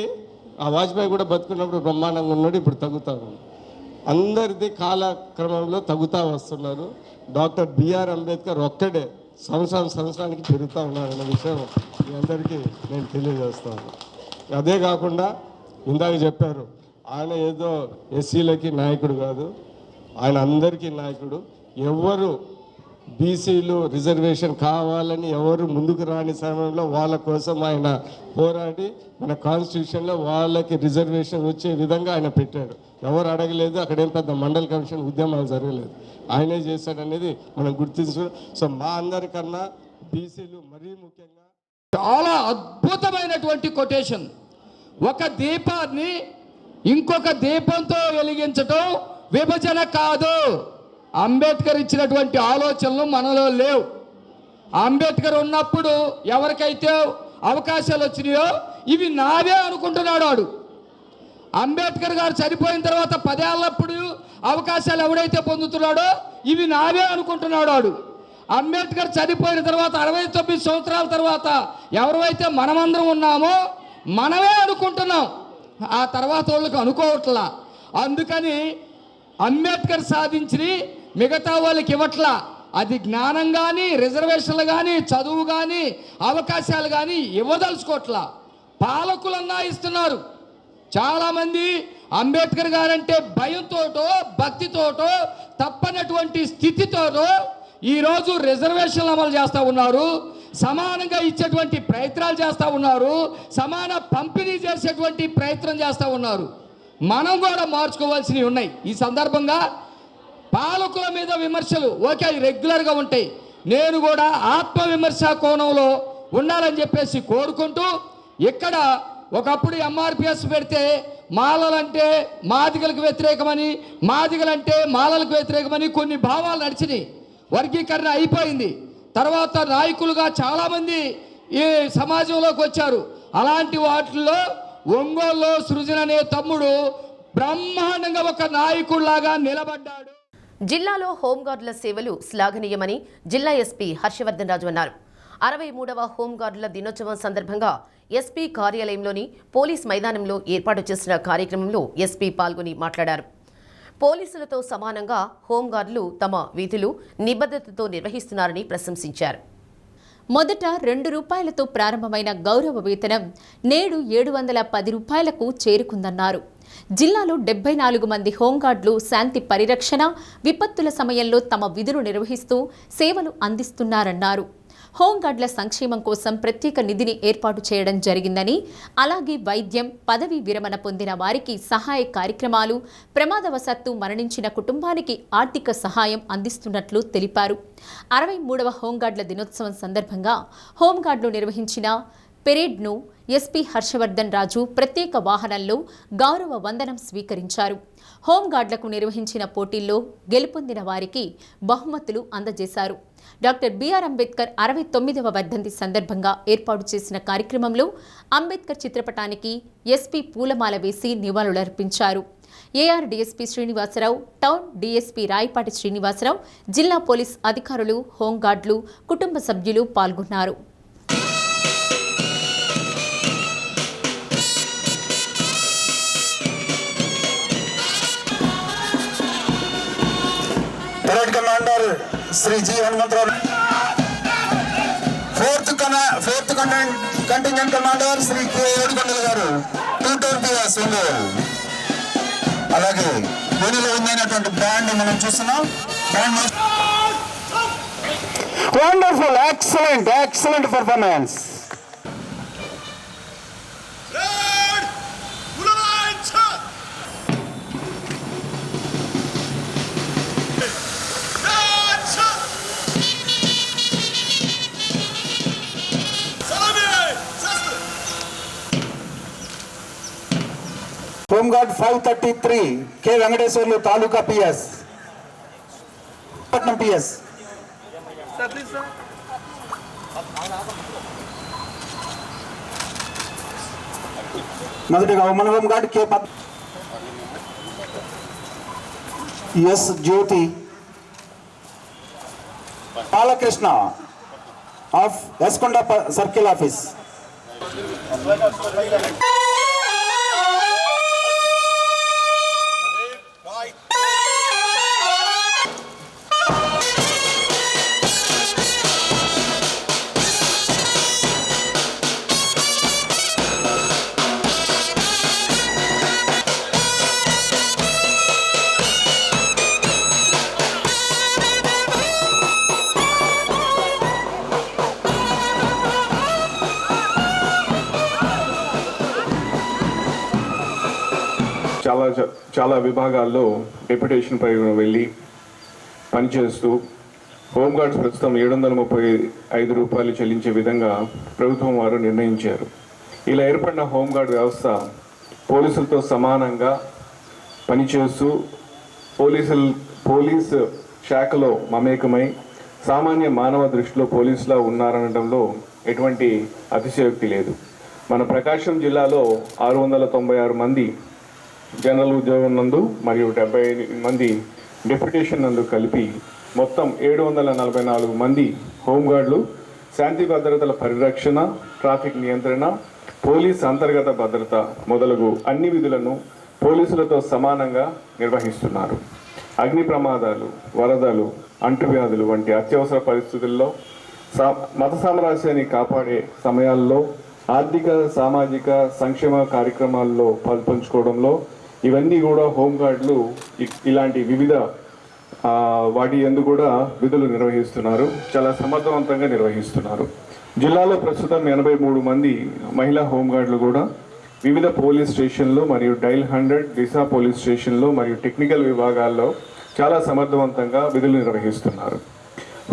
ఆ వాజ్పేయి కూడా బతుకున్నప్పుడు బ్రహ్మాండంగా ఉన్నాడు, ఇప్పుడు తగ్గుతా ఉంది. అందరిది కాలక్రమంలో తగ్గుతూ వస్తున్నారు. డాక్టర్ బిఆర్ అంబేద్కర్ ఒక్కడే సంవత్సరానికి పెరుగుతూ ఉన్నారన్న విషయం మీ అందరికీ నేను తెలియజేస్తాను. అదే కాకుండా ఇందాక చెప్పారు, ఆయన ఏదో ఎస్సీలకి నాయకుడు కాదు, ఆయన అందరికీ నాయకుడు. ఎవరు బీసీలు రిజర్వేషన్ కావాలని ఎవరు ముందుకు రాని సమయంలో వాళ్ళ కోసం ఆయన పోరాడి మన కాన్స్టిట్యూషన్లో వాళ్ళకి రిజర్వేషన్ వచ్చే విధంగా ఆయన పెట్టాడు. ఎవరు అడగలేదు, అక్కడేం పెద్ద మండల కమిషన్ ఉద్యమాలు జరగలేదు, ఆయనే చేశాడనేది మనం గుర్తించు. సో మా అందరికన్నా బీసీలు మరీ ముఖ్యంగా చాలా అద్భుతమైనటువంటి కొటేషన్. ఒక దీపాన్ని ఇంకొక దీపంతో వెలిగించటం విభజన కాదు. అంబేద్కర్ ఇచ్చినటువంటి ఆలోచనలు మనలో లేవు. అంబేద్కర్ ఉన్నప్పుడు ఎవరికైతే అవకాశాలు వచ్చినాయో ఇవి నావే అనుకుంటున్నాడు వాడు. అంబేద్కర్ గారు చనిపోయిన తర్వాత 10 ఏళ్ళప్పుడు అవకాశాలు ఎవడైతే పొందుతున్నాడో ఇవి నావే అనుకుంటున్నాడు వాడు. అంబేద్కర్ చనిపోయిన తర్వాత 69 సంవత్సరాల తర్వాత ఎవరైతే మనమందరం ఉన్నామో మనమే అనుకుంటున్నాం, ఆ తర్వాత వాళ్ళకి అనుకోవట్లా. అందుకని అంబేద్కర్ సాధించి మిగతా వాళ్ళకి ఇవ్వట్లా. అది జ్ఞానం కానీ, రిజర్వేషన్లు కానీ, చదువు కానీ, అవకాశాలు కానీ ఇవ్వదలుచుకోవట్లా. పాలకులన్నా ఇస్తున్నారు. చాలామంది అంబేద్కర్ గారంటే భయంతోటో భక్తితోటో తప్పనటువంటి స్థితితోటో ఈరోజు రిజర్వేషన్లు అమలు చేస్తూ ఉన్నారు, సమానంగా ఇచ్చేటువంటి ప్రయత్నాలు చేస్తూ ఉన్నారు, సమాన పంపిణీ చేసేటువంటి ప్రయత్నం చేస్తూ ఉన్నారు. మనం కూడా మార్చుకోవాల్సినవి ఉన్నాయి. ఈ సందర్భంగా పాలకుల మీద విమర్శలు ఓకే రెగ్యులర్గా ఉంటాయి, నేను కూడా ఆత్మవిమర్శ కోణంలో ఉండాలని చెప్పేసి కోరుకుంటూ, ఇక్కడ ఒకప్పుడు ఎంఆర్పిఎస్ పెడితే మాలలంటే మాదిగలకు వ్యతిరేకమని, మాదిగలంటే మాలలకు వ్యతిరేకమని కొన్ని భావాలు నడిచినాయి. వర్గీకరణ అయిపోయింది. తర్వాత నాయకులుగా చాలామంది ఈ సమాజంలోకి వచ్చారు. అలాంటి వాటిల్లో ఒంగోలులో సృజన అనే తమ్ముడు బ్రహ్మాండంగా ఒక నాయకుడిలాగా నిలబడ్డాడు. జిల్లాలో హోంగార్డుల సేవలు శ్లాఘనీయమని జిల్లా ఎస్పీ హర్షవర్ధన్ రాజు అన్నారు. 63వ హోంగార్డుల దినోత్సవం సందర్భంగా ఎస్పీ కార్యాలయంలోని పోలీస్ మైదానంలో ఏర్పాటు చేసిన కార్యక్రమంలో ఎస్పీ పాల్గొని మాట్లాడారు. పోలీసులతో సమానంగా హోంగార్డులు తమ విధులు నిబద్ధతతో నిర్వహిస్తున్నారని ప్రశంసించారు. మొదట ₹2 ప్రారంభమైన గౌరవ వేతనం నేడు 710 రూపాయలకు చేరుకుందన్నారు. జిల్లాలో 74 మంది హోంగార్డులు శాంతి పరిరక్షణ, విపత్తుల సమయంలో తమ విధులు నిర్వహిస్తూ సేవలు అందిస్తున్నారన్నారు. హోంగార్డుల సంక్షేమం కోసం ప్రత్యేక నిధిని ఏర్పాటు చేయడం జరిగిందని, అలాగే వైద్యం, పదవీ విరమణ పొందిన వారికి సహాయ కార్యక్రమాలు, ప్రమాదవశాత్తు మరణించిన కుటుంబానికి ఆర్థిక సహాయం అందిస్తున్నట్లు తెలిపారు. 63వ హోంగార్డుల దినోత్సవం సందర్భంగా హోంగార్డులు నిర్వహించిన పెరేడ్ను ఎస్పీ హర్షవర్ధన్ రాజు ప్రత్యేక వాహనంలో గౌరవ వందనం స్వీకరించారు. హోంగార్డులకు నిర్వహించిన పోటీల్లో గెలుపొందిన వారికి బహుమతులు అందజేశారు. డాక్టర్ బిఆర్ అంబేద్కర్ 69వ వర్ధంతి సందర్భంగా ఏర్పాటు చేసిన కార్యక్రమంలో అంబేద్కర్ చిత్రపటానికి ఎస్పీ పూలమాల వేసి నివాళులర్పించారు. AR DSP Srinivasarao, town DSP Rayapati Srinivasarao, జిల్లా పోలీస్ అధికారులు, హోంగార్డులు, కుటుంబ సభ్యులు పాల్గొన్నారు. Parade commander Sri G Hanumantharao, fourth contingent commander Sri K ఏడుకొండల గారు 220 ఒంగోలు. అలాగే దీనిలో ఉందైనటువంటి బ్యాండ్ మనం చూస్తున్నాం. Wonderful, excellent performance. Home guard 533 K Venkateswarlu taluka PS, Pattanam PS. మొదటిగా మన home guard K S Jyothi Balakrishna of Eskonda circle office. చాలా విభాగాల్లో డెప్యుటేషన్ పై వెళ్ళి పనిచేస్తూ హోంగార్డ్స్ ప్రస్తుతం 735 రూపాయలు చెల్లించే విధంగా ప్రభుత్వం వారు నిర్ణయించారు. ఇలా ఏర్పడిన హోంగార్డ్ వ్యవస్థ పోలీసులతో సమానంగా పనిచేస్తూ పోలీస్ శాఖలో మమేకమై సామాన్య మానవ దృష్టిలో పోలీసులా ఉన్నారనడంలో ఎటువంటి అతిశయోక్తి లేదు. మన ప్రకాశం జిల్లాలో 696 మంది జనరల్ ఉద్యోగం నందు మరియు 70 మంది డెప్యుటేషన్ నందు కలిపి మొత్తం 744 మంది హోంగార్డులు శాంతి భద్రతల పరిరక్షణ, ట్రాఫిక్ నియంత్రణ, పోలీస్ అంతర్గత భద్రత మొదలగు అన్ని విధులను పోలీసులతో సమానంగా నిర్వహిస్తున్నారు. అగ్ని ప్రమాదాలు, వరదలు, అంటువ్యాధులు వంటి అత్యవసర పరిస్థితుల్లో మత సామరస్యాన్ని కాపాడే సమయాల్లో ఆర్థిక, సామాజిక సంక్షేమ కార్యక్రమాల్లో పాల్పంచుకోవడంలో ఇవన్నీ కూడా హోంగార్డులు ఇలాంటి వివిధ వాటి యందు కూడా విధులు నిర్వహిస్తున్నారు, చాలా సమర్థవంతంగా నిర్వహిస్తున్నారు. జిల్లాలో ప్రస్తుతం 83 మంది మహిళా హోంగార్డులు కూడా వివిధ పోలీస్ స్టేషన్లు మరియు డైల్ 100 దిశా పోలీస్ స్టేషన్లో మరియు టెక్నికల్ విభాగాల్లో చాలా సమర్థవంతంగా విధులు నిర్వహిస్తున్నారు.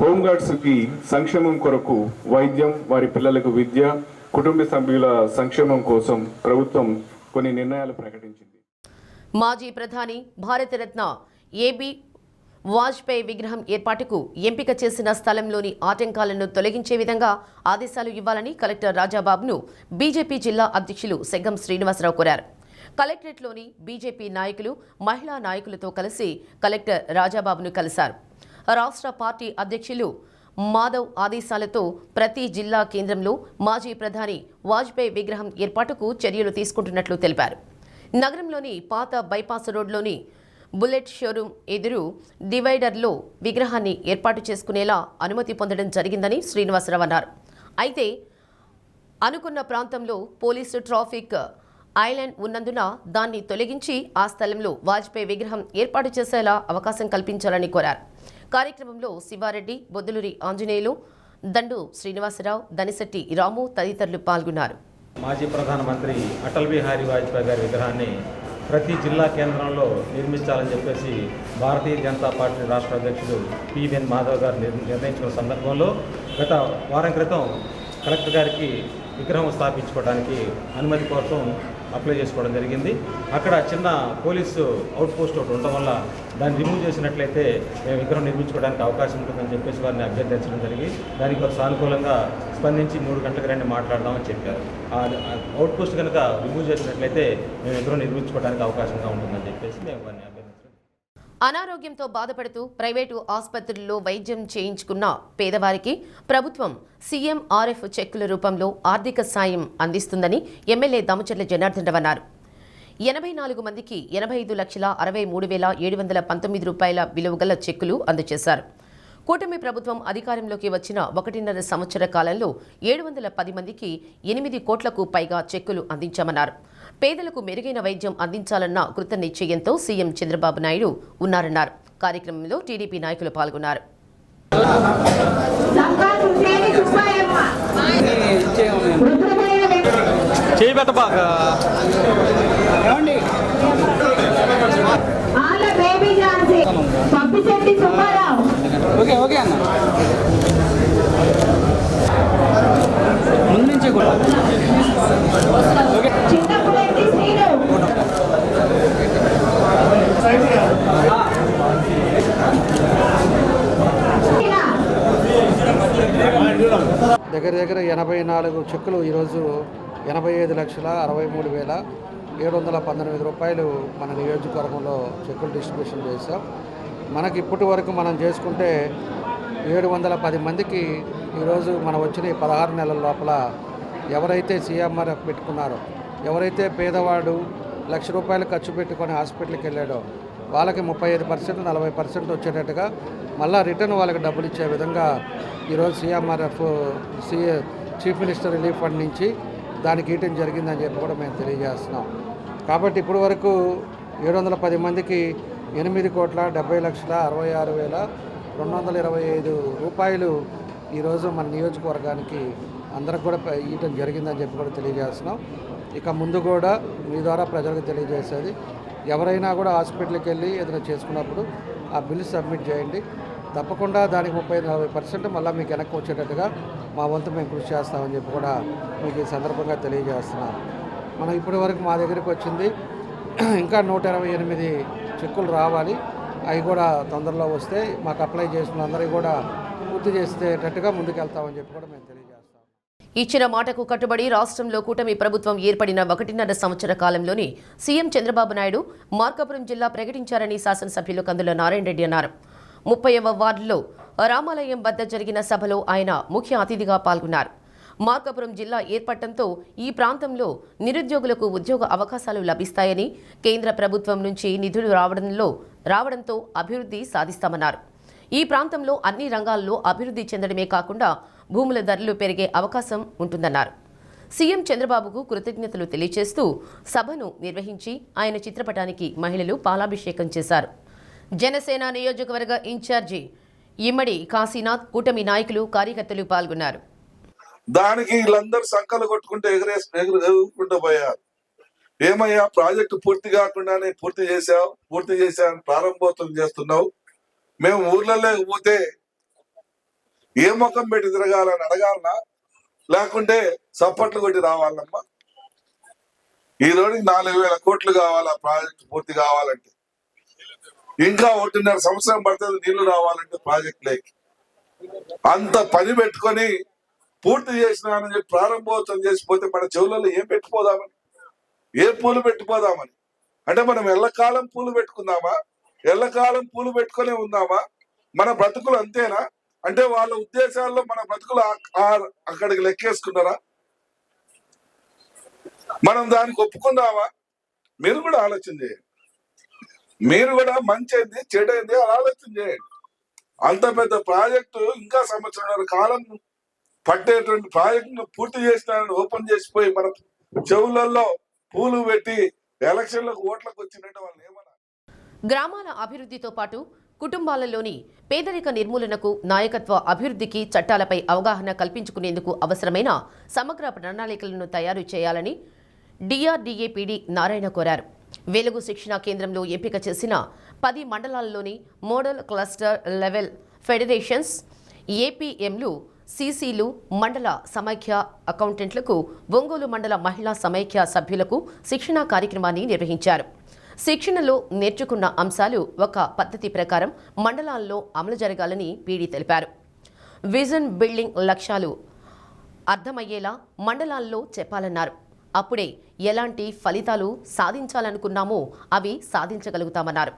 హోంగార్డ్స్కి సంక్షేమం కొరకు వైద్యం, వారి పిల్లలకు విద్య, కుటుంబ సభ్యుల సంక్షేమం కోసం ప్రభుత్వం కొన్ని నిర్ణయాలు ప్రకటించింది. మాజీ ప్రధాని భారతరత్న ఏబీ వాజ్పేయి విగ్రహం ఏర్పాటుకు ఎంపిక చేసిన స్థలంలోని ఆటంకాలను తొలగించే విధంగా ఆదేశాలు ఇవ్వాలని కలెక్టర్ రాజాబాబును బీజేపీ జిల్లా అధ్యక్షులు సెగ్గం శ్రీనివాసరావు కోరారు. కలెక్టరేట్లోని బీజేపీ నాయకులు, మహిళా నాయకులతో కలిసి కలెక్టర్ రాజాబాబును కలిశారు. రాష్ట్ర పార్టీ అధ్యక్షులు మాధవ్ ఆదేశాలతో ప్రతి జిల్లా కేంద్రంలో మాజీ ప్రధాని వాజ్పేయి విగ్రహం ఏర్పాటుకు చర్యలు తీసుకుంటున్నట్లు తెలిపారు. నగరంలోని పాత బైపాస్ రోడ్లోని బుల్లెట్ షోరూం ఎదురు డివైడర్లో విగ్రహాన్ని ఏర్పాటు చేసుకునేలా అనుమతి పొందడం జరిగిందని శ్రీనివాసరావు అన్నారు. అయితే అనుకున్న ప్రాంతంలో పోలీసు ట్రాఫిక్ ఐలాండ్ ఉన్నందున దాన్ని తొలగించి ఆ స్థలంలో వాజ్పేయి విగ్రహం ఏర్పాటు చేసేలా అవకాశం కల్పించాలని కోరారు. కార్యక్రమంలో శివారెడ్డి, బొద్దులూరి ఆంజనేయులు, దండు శ్రీనివాసరావు, దనిశెట్టి రాము తదితరులు పాల్గొన్నారు. మాజీ ప్రధానమంత్రి అటల్ బిహారీ వాజ్పేయి గారి విగ్రహాన్ని ప్రతి జిల్లా కేంద్రంలో నిర్మించాలని చెప్పేసి భారతీయ జనతా పార్టీ రాష్ట్ర అధ్యక్షుడు పివిఎన్ మాధవ్ గారు నిర్ణయించుకున్న సందర్భంలో గత వారం క్రితం కలెక్టర్ గారికి విగ్రహం స్థాపించుకోవడానికి అనుమతి కోసం అప్లై చేసుకోవడం జరిగింది. అక్కడ చిన్న పోలీసు అవుట్ పోస్ట్ ఒకటి ఉండటం వల్ల దాన్ని రిమూవ్ చేసినట్లయితే మేము విగ్రహం నిర్మించుకోవడానికి అవకాశం ఉంటుందని చెప్పేసి వారిని అభ్యర్థించడం జరిగి దానికి వారు సానుకూలంగా స్పందించి 3 గంటలకు రండి మాట్లాడదామని చెప్పారు. ఆ అవుట్ పోస్ట్ కనుక రిమూవ్ చేసినట్లయితే మేము విగ్రహం నిర్మించుకోవడానికి అవకాశంగా ఉంటుందని చెప్పేసి మేము వారిని అభ్యర్థించాం. అనారోగ్యంతో బాధపడుతూ ప్రైవేటు ఆసుపత్రుల్లో వైద్యం చేయించుకున్న పేదవారికి ప్రభుత్వం సీఎంఆర్ఎఫ్ చెక్కుల రూపంలో ఆర్థిక సాయం అందిస్తుందని ఎమ్మెల్యే దామచర్ల జనార్దన్ రావు అన్నారు. 84 మందికి 85,63,719 రూపాయల విలువగల చెక్కులు అందజేశారు. కూటమి ప్రభుత్వం అధికారంలోకి వచ్చిన 1.5 సంవత్సర కాలంలో 710 మందికి 8 కోట్లకు పైగా చెక్కులు అందించామన్నారు. పేదలకు మెరుగైన వైద్యం అందించాలన్న కృత నిశ్చయంతో సీఎం చంద్రబాబు నాయుడు ఉన్నారన్నారు. కార్యక్రమంలో టీడీపీ నాయకులు పాల్గొన్నారు. ఓకే అన్న ముందు నుంచే కూడా దగ్గర 84 చెక్కులు ఈరోజు 85,63,719 రూపాయలు మన నియోజకవర్గంలో చెక్కులు డిస్ట్రిబ్యూషన్ చేశాం. మనకి ఇప్పటి వరకు మనం చేసుకుంటే 710 మందికి ఈరోజు మనం వచ్చిన 16 నెలల లోపల ఎవరైతే సీఎంఆర్ఎఫ్ పెట్టుకున్నారో, ఎవరైతే పేదవాడు ₹1,00,000 ఖర్చు పెట్టుకొని హాస్పిటల్కి వెళ్ళాడో వాళ్ళకి 35%, 40% వచ్చేటట్టుగా మళ్ళీ రిటర్న్ వాళ్ళకి డబ్బులు ఇచ్చే విధంగా ఈరోజు CMRF chief minister relief fund నుంచి దానికి ఇవ్వడం జరిగిందని చెప్పి కూడా మేము తెలియజేస్తున్నాం. కాబట్టి ఇప్పటి వరకు 710 మందికి 8,70,66,225 రూపాయలు ఈరోజు మన నియోజకవర్గానికి అందరికి కూడా ఇవ్వడం జరిగిందని చెప్పి కూడా తెలియజేస్తున్నాం. ఇక ముందు కూడా మీ ద్వారా ప్రజలకు తెలియజేసేది, ఎవరైనా కూడా హాస్పిటల్కి వెళ్ళి ఏదైనా చేసుకున్నప్పుడు ఆ బిల్లు సబ్మిట్ చేయండి. తప్పకుండా దానికి 30-40% మళ్ళీ మీకు వెనక్కి వచ్చేటట్టుగా మా వంతు మేము కృషి చేస్తామని చెప్పి కూడా మీకు ఈ సందర్భంగా తెలియజేస్తున్నాం. మనం ఇప్పటి వరకు మా దగ్గరికి వచ్చింది ఇంకా 128 చెక్కులు రావాలి. అవి కూడా తొందరలో వస్తే మాకు అప్లై చేసిన అందరికీ కూడా పూర్తి చేసేటట్టుగా ముందుకెళ్తామని చెప్పి కూడా మేము తెలియజేస్తాం. ఇచ్చిన మాటకు కట్టుబడి రాష్ట్రంలో కూటమి ప్రభుత్వం ఏర్పడిన 1.5 సంవత్సర కాలంలోని సీఎం చంద్రబాబు నాయుడు మార్కాపురం జిల్లా ప్రకటించారని శాసనసభ్యులు కందుల నారాయణ రెడ్డి అన్నారు. 30వ వార్డులో రామాలయం వద్ద జరిగిన సభలో ఆయన ముఖ్య అతిథిగా పాల్గొన్నారు. మార్కాపురం జిల్లా ఏర్పడటంతో ఈ ప్రాంతంలో నిరుద్యోగులకు ఉద్యోగ అవకాశాలు లభిస్తాయని, కేంద్ర ప్రభుత్వం నుంచి నిధులు రావడంతో అభివృద్ధి సాధిస్తామన్నారు. ఈ ప్రాంతంలో అన్ని రంగాల్లో అభివృద్ధి చెందడమే కాకుండా భూముల ధరలు పెరిగే అవకాశం ఉంటుందన్నారు. సీఎం చంద్రబాబుకు కృతజ్ఞతలు తెలియజేస్తూ సభను నిర్వహించి ఆయన చిత్రపటానికి మహిళలు పాలాభిషేకం చేశారు. జనసేన నియోజకవర్గ ఇన్ఛార్జి ఇమ్మడి కాశీనాథ్, కూటమి నాయకులు, కార్యకర్తలు పాల్గొన్నారు. దానికి వీళ్ళందరూ సంకలు కొట్టుకుంటూ ఎగురుకుంటూ పోయారు. ఏమయ్యా, ప్రాజెక్టు పూర్తి కాకుండానే పూర్తి చేశాను ప్రారంభోత్సవం చేస్తున్నావు, మేము ఊర్లలో పోతే ఏ ముఖం పెట్టి తిరగాలని అడగాలనా, లేకుంటే సప్పట్లు కొట్టి రావాలమ్మా? ఈ రోజుకి 4,000 కోట్లు కావాలి ఆ ప్రాజెక్టు పూర్తి కావాలంటే. ఇంకా 1.5 సంవత్సరం పడుతుంది నీళ్లు రావాలంటే ప్రాజెక్టులోకి. అంత పని పెట్టుకొని పూర్తి చేసినానని చెప్పి ప్రారంభోత్సవం చేసిపోతే మన చెవులలో ఏం పెట్టిపోదామని, ఏ పూలు పెట్టిపోదామని? అంటే మనం ఎల్లకాలం పూలు పెట్టుకుందామా? ఎల్లకాలం పూలు పెట్టుకునే ఉందామా? మన బ్రతుకులు అంతేనా? అంటే వాళ్ళ ఉద్దేశాల్లో మన బ్రతుకులు అక్కడికి లెక్కేసుకున్నారా? మనం దానికి ఒప్పుకుందామా? మీరు కూడా ఆలోచన చేయండి. మీరు కూడా మంచిది చెడైంది ఆలోచన చేయండి. అంత పెద్ద ప్రాజెక్టు ఇంకా 1.5 సంవత్సరాల కాలం పట్టేటువంటి ప్రాజెక్టును పూర్తి చేసినారని ఓపెన్ చేసిపోయి మన చెవులలో పూలు పెట్టి ఎలక్షన్లకు ఓట్లకు వచ్చినట్టు వాళ్ళు ఏమన్నా? గ్రామాల అభివృద్ధితో పాటు కుటుంబాలలోని పేదరిక నిర్మూలనకు, నాయకత్వ అభివృద్ధికి, చట్టాలపై అవగాహన కల్పించుకునేందుకు అవసరమైన సమగ్ర ప్రణాళికలను తయారు చేయాలని డిఆర్డీఏ పీడీ నారాయణ కోరారు. వెలుగు శిక్షణా కేంద్రంలో ఎంపిక చేసిన 10 మండలాల్లోని మోడల్ క్లస్టర్ లెవెల్ ఫెడరేషన్స్, ఏపీఎంలు, సీసీలు, మండల సమైక్య అకౌంటెంట్లకు, ఒంగోలు మండల మహిళా సమైక్య సభ్యులకు శిక్షణా కార్యక్రమాన్ని నిర్వహించారు. శిక్షణలో నేర్చుకున్న అంశాలు ఒక పద్ధతి ప్రకారం మండలాల్లో అమలు జరగాలని పీడీ తెలిపారు. విజన్ బిల్డింగ్ లక్ష్యాలు అర్థమయ్యేలా మండలాల్లో చెప్పాలన్నారు. అప్పుడే ఎలాంటి ఫలితాలు సాధించాలనుకున్నామో అవి సాధించగలుగుతామన్నారు.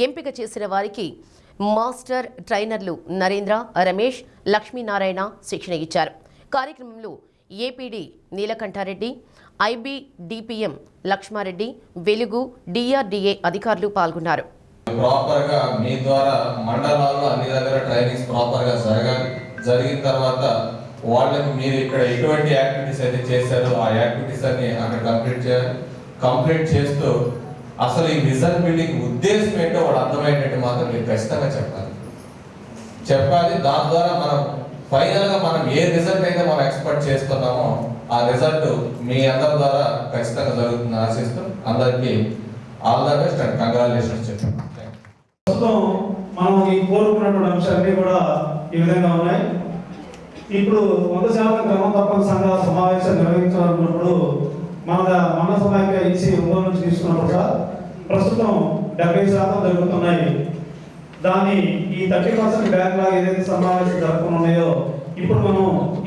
ఎంపిక చేసిన వారికి మాస్టర్ ట్రైనర్లు నరేంద్ర, రమేష్, లక్ష్మీనారాయణ శిక్షణ ఇచ్చారు. కార్యక్రమంలో ఏపీడీ నీలకంఠారెడ్డి, ఐబీడీపీఎం లక్ష్మారెడ్డి, వెలుగు, డిఆర్డీఏ అధికారులు పాల్గొన్నారు. ప్రాపర్గా మీ ద్వారా మండలాల్లో అన్ని దగ్గర ట్రైనింగ్స్ ప్రాపర్గా జరిగిన తర్వాత వాళ్ళకి మీరు ఇక్కడ ఎటువంటి యాక్టివిటీస్ అయితే చేశారో ఆ యాక్టివిటీస్ అన్ని అక్కడ కంప్లీట్ చేస్తూ అసలు ఈ విజన్ బిల్డింగ్ ఉద్దేశం ఏంటో వాడు అర్థమయ్యేటట్టు మాత్రం మీరు ఖచ్చితంగా చెప్పాలి. దాని ద్వారా మనం ఫైనల్గా మనం ఏ రిజల్ట్ అయితే మనం ఎక్స్పెక్ట్ చేస్తున్నామో ఆ రిజల్ట్ మీ అందరి ద్వారా ఖచ్చితంగా జరుగుతుందని ఆశిస్తూ అందరికీ all the best and congratulations చెప్పాను. ప్రస్తుతం మనం ఈ కోరుకున్నటువంటి అంశాలన్నీ కూడా ఈ విధంగా ఉన్నాయి. ఇప్పుడు 100% క్రమం తప్పని సంఘ సమావేశం నిర్వహించాలనుకున్నప్పుడు మన సమైక్య ఇచ్చి ఒంగోలు నుంచి తీసుకున్నప్పుడు సార్ ప్రస్తుతం 70% జరుగుతున్నాయి. దాన్ని ఈ 30% బ్యాక్లాగ్ ఏదైతే సమావేశం జరగనున్నాయో ఇప్పుడు మనం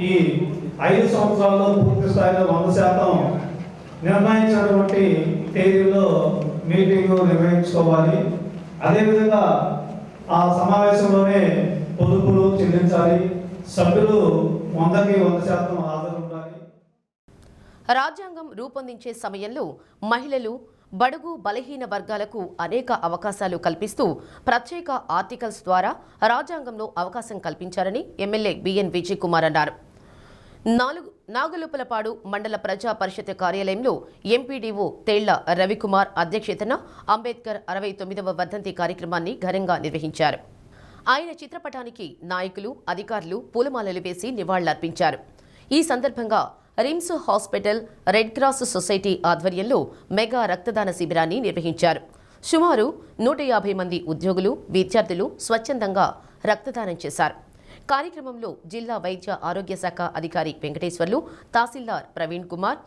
ఈ 5 సంవత్సరాల్లో పూర్తి స్థాయిలో 100% నిర్ణయించినటువంటి తేదీల్లో మీటింగ్ నిర్వహించుకోవాలి. అదేవిధంగా ఆ సమావేశంలోనే పొదుపులు చెల్లించాలి. సభ్యులు 100% హాజరు ఉండాలి. రాజ్యాంగం రూపొందించే సమయంలో మహిళలు, బడుగు బలహీన వర్గాలకు అనేక అవకాశాలు కల్పిస్తూ ప్రత్యేక ఆర్టికల్స్ ద్వారా రాజ్యాంగంలో అవకాశం కల్పించారని ఎమ్మెల్యే బిఎన్ విజయ్ కుమార్ అన్నారు. నాగులుపలపాడు మండల ప్రజా పరిషత్ కార్యాలయంలో ఎంపీడీఓ తేళ్ల రవికుమార్ అధ్యక్షతన అంబేద్కర్ 69వ వర్ధంతి కార్యక్రమాన్ని ఘనంగా నిర్వహించారు. ఆయన చిత్రపటానికి నాయకులు, అధికారులు పూలమాలలు వేసి నివాళులర్పించారు. ఈ సందర్భంగా RIMS hospital, red cross society ఆధ్వర్యంలో మెగా రక్తదాన శిబిరాన్ని నిర్వహించారు. సుమారు 150 మంది ఉద్యోగులు, విద్యార్థులు స్వచ్ఛందంగా రక్తదానం చేశారు. కార్యక్రమంలో జిల్లా వైద్య ఆరోగ్య శాఖ అధికారి వెంకటేశ్వర్లు, తహసీల్దార్ ప్రవీణ్ కుమార్,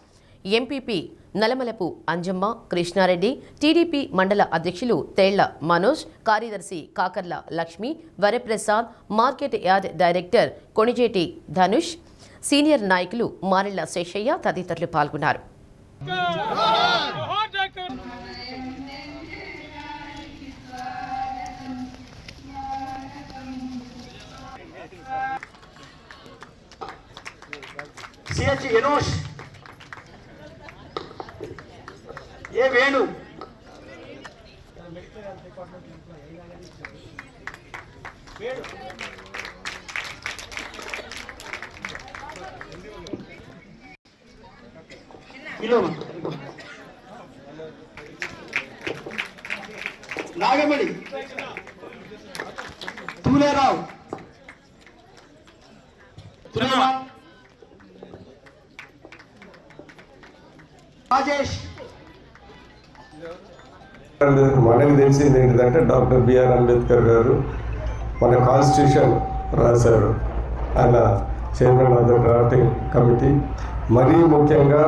ఎంపీపీ నలమలపు అంజమ్మ, కృష్ణారెడ్డి, టీడీపీ మండల అధ్యక్షులు తేళ్ల మనోజ్, కార్యదర్శి Kakarla Lakshmi, Varaprasad, market yard director Konijeti Dhanush, senior నాయకులు మారెళ్ల శేషయ్య తదితరులు పాల్గొన్నారు. సిహెచ్ ఎనోష్, ఏ వేణు, నాగమణి తూలేరావు రాజేష్. మనకు తెలిసింది ఏంటిదంటే డాక్టర్ బిఆర్ అంబేద్కర్ గారు మన కాన్స్టిట్యూషన్ రాశారు. ఆయన chairman of the drafting committee. మరీ ముఖ్యంగా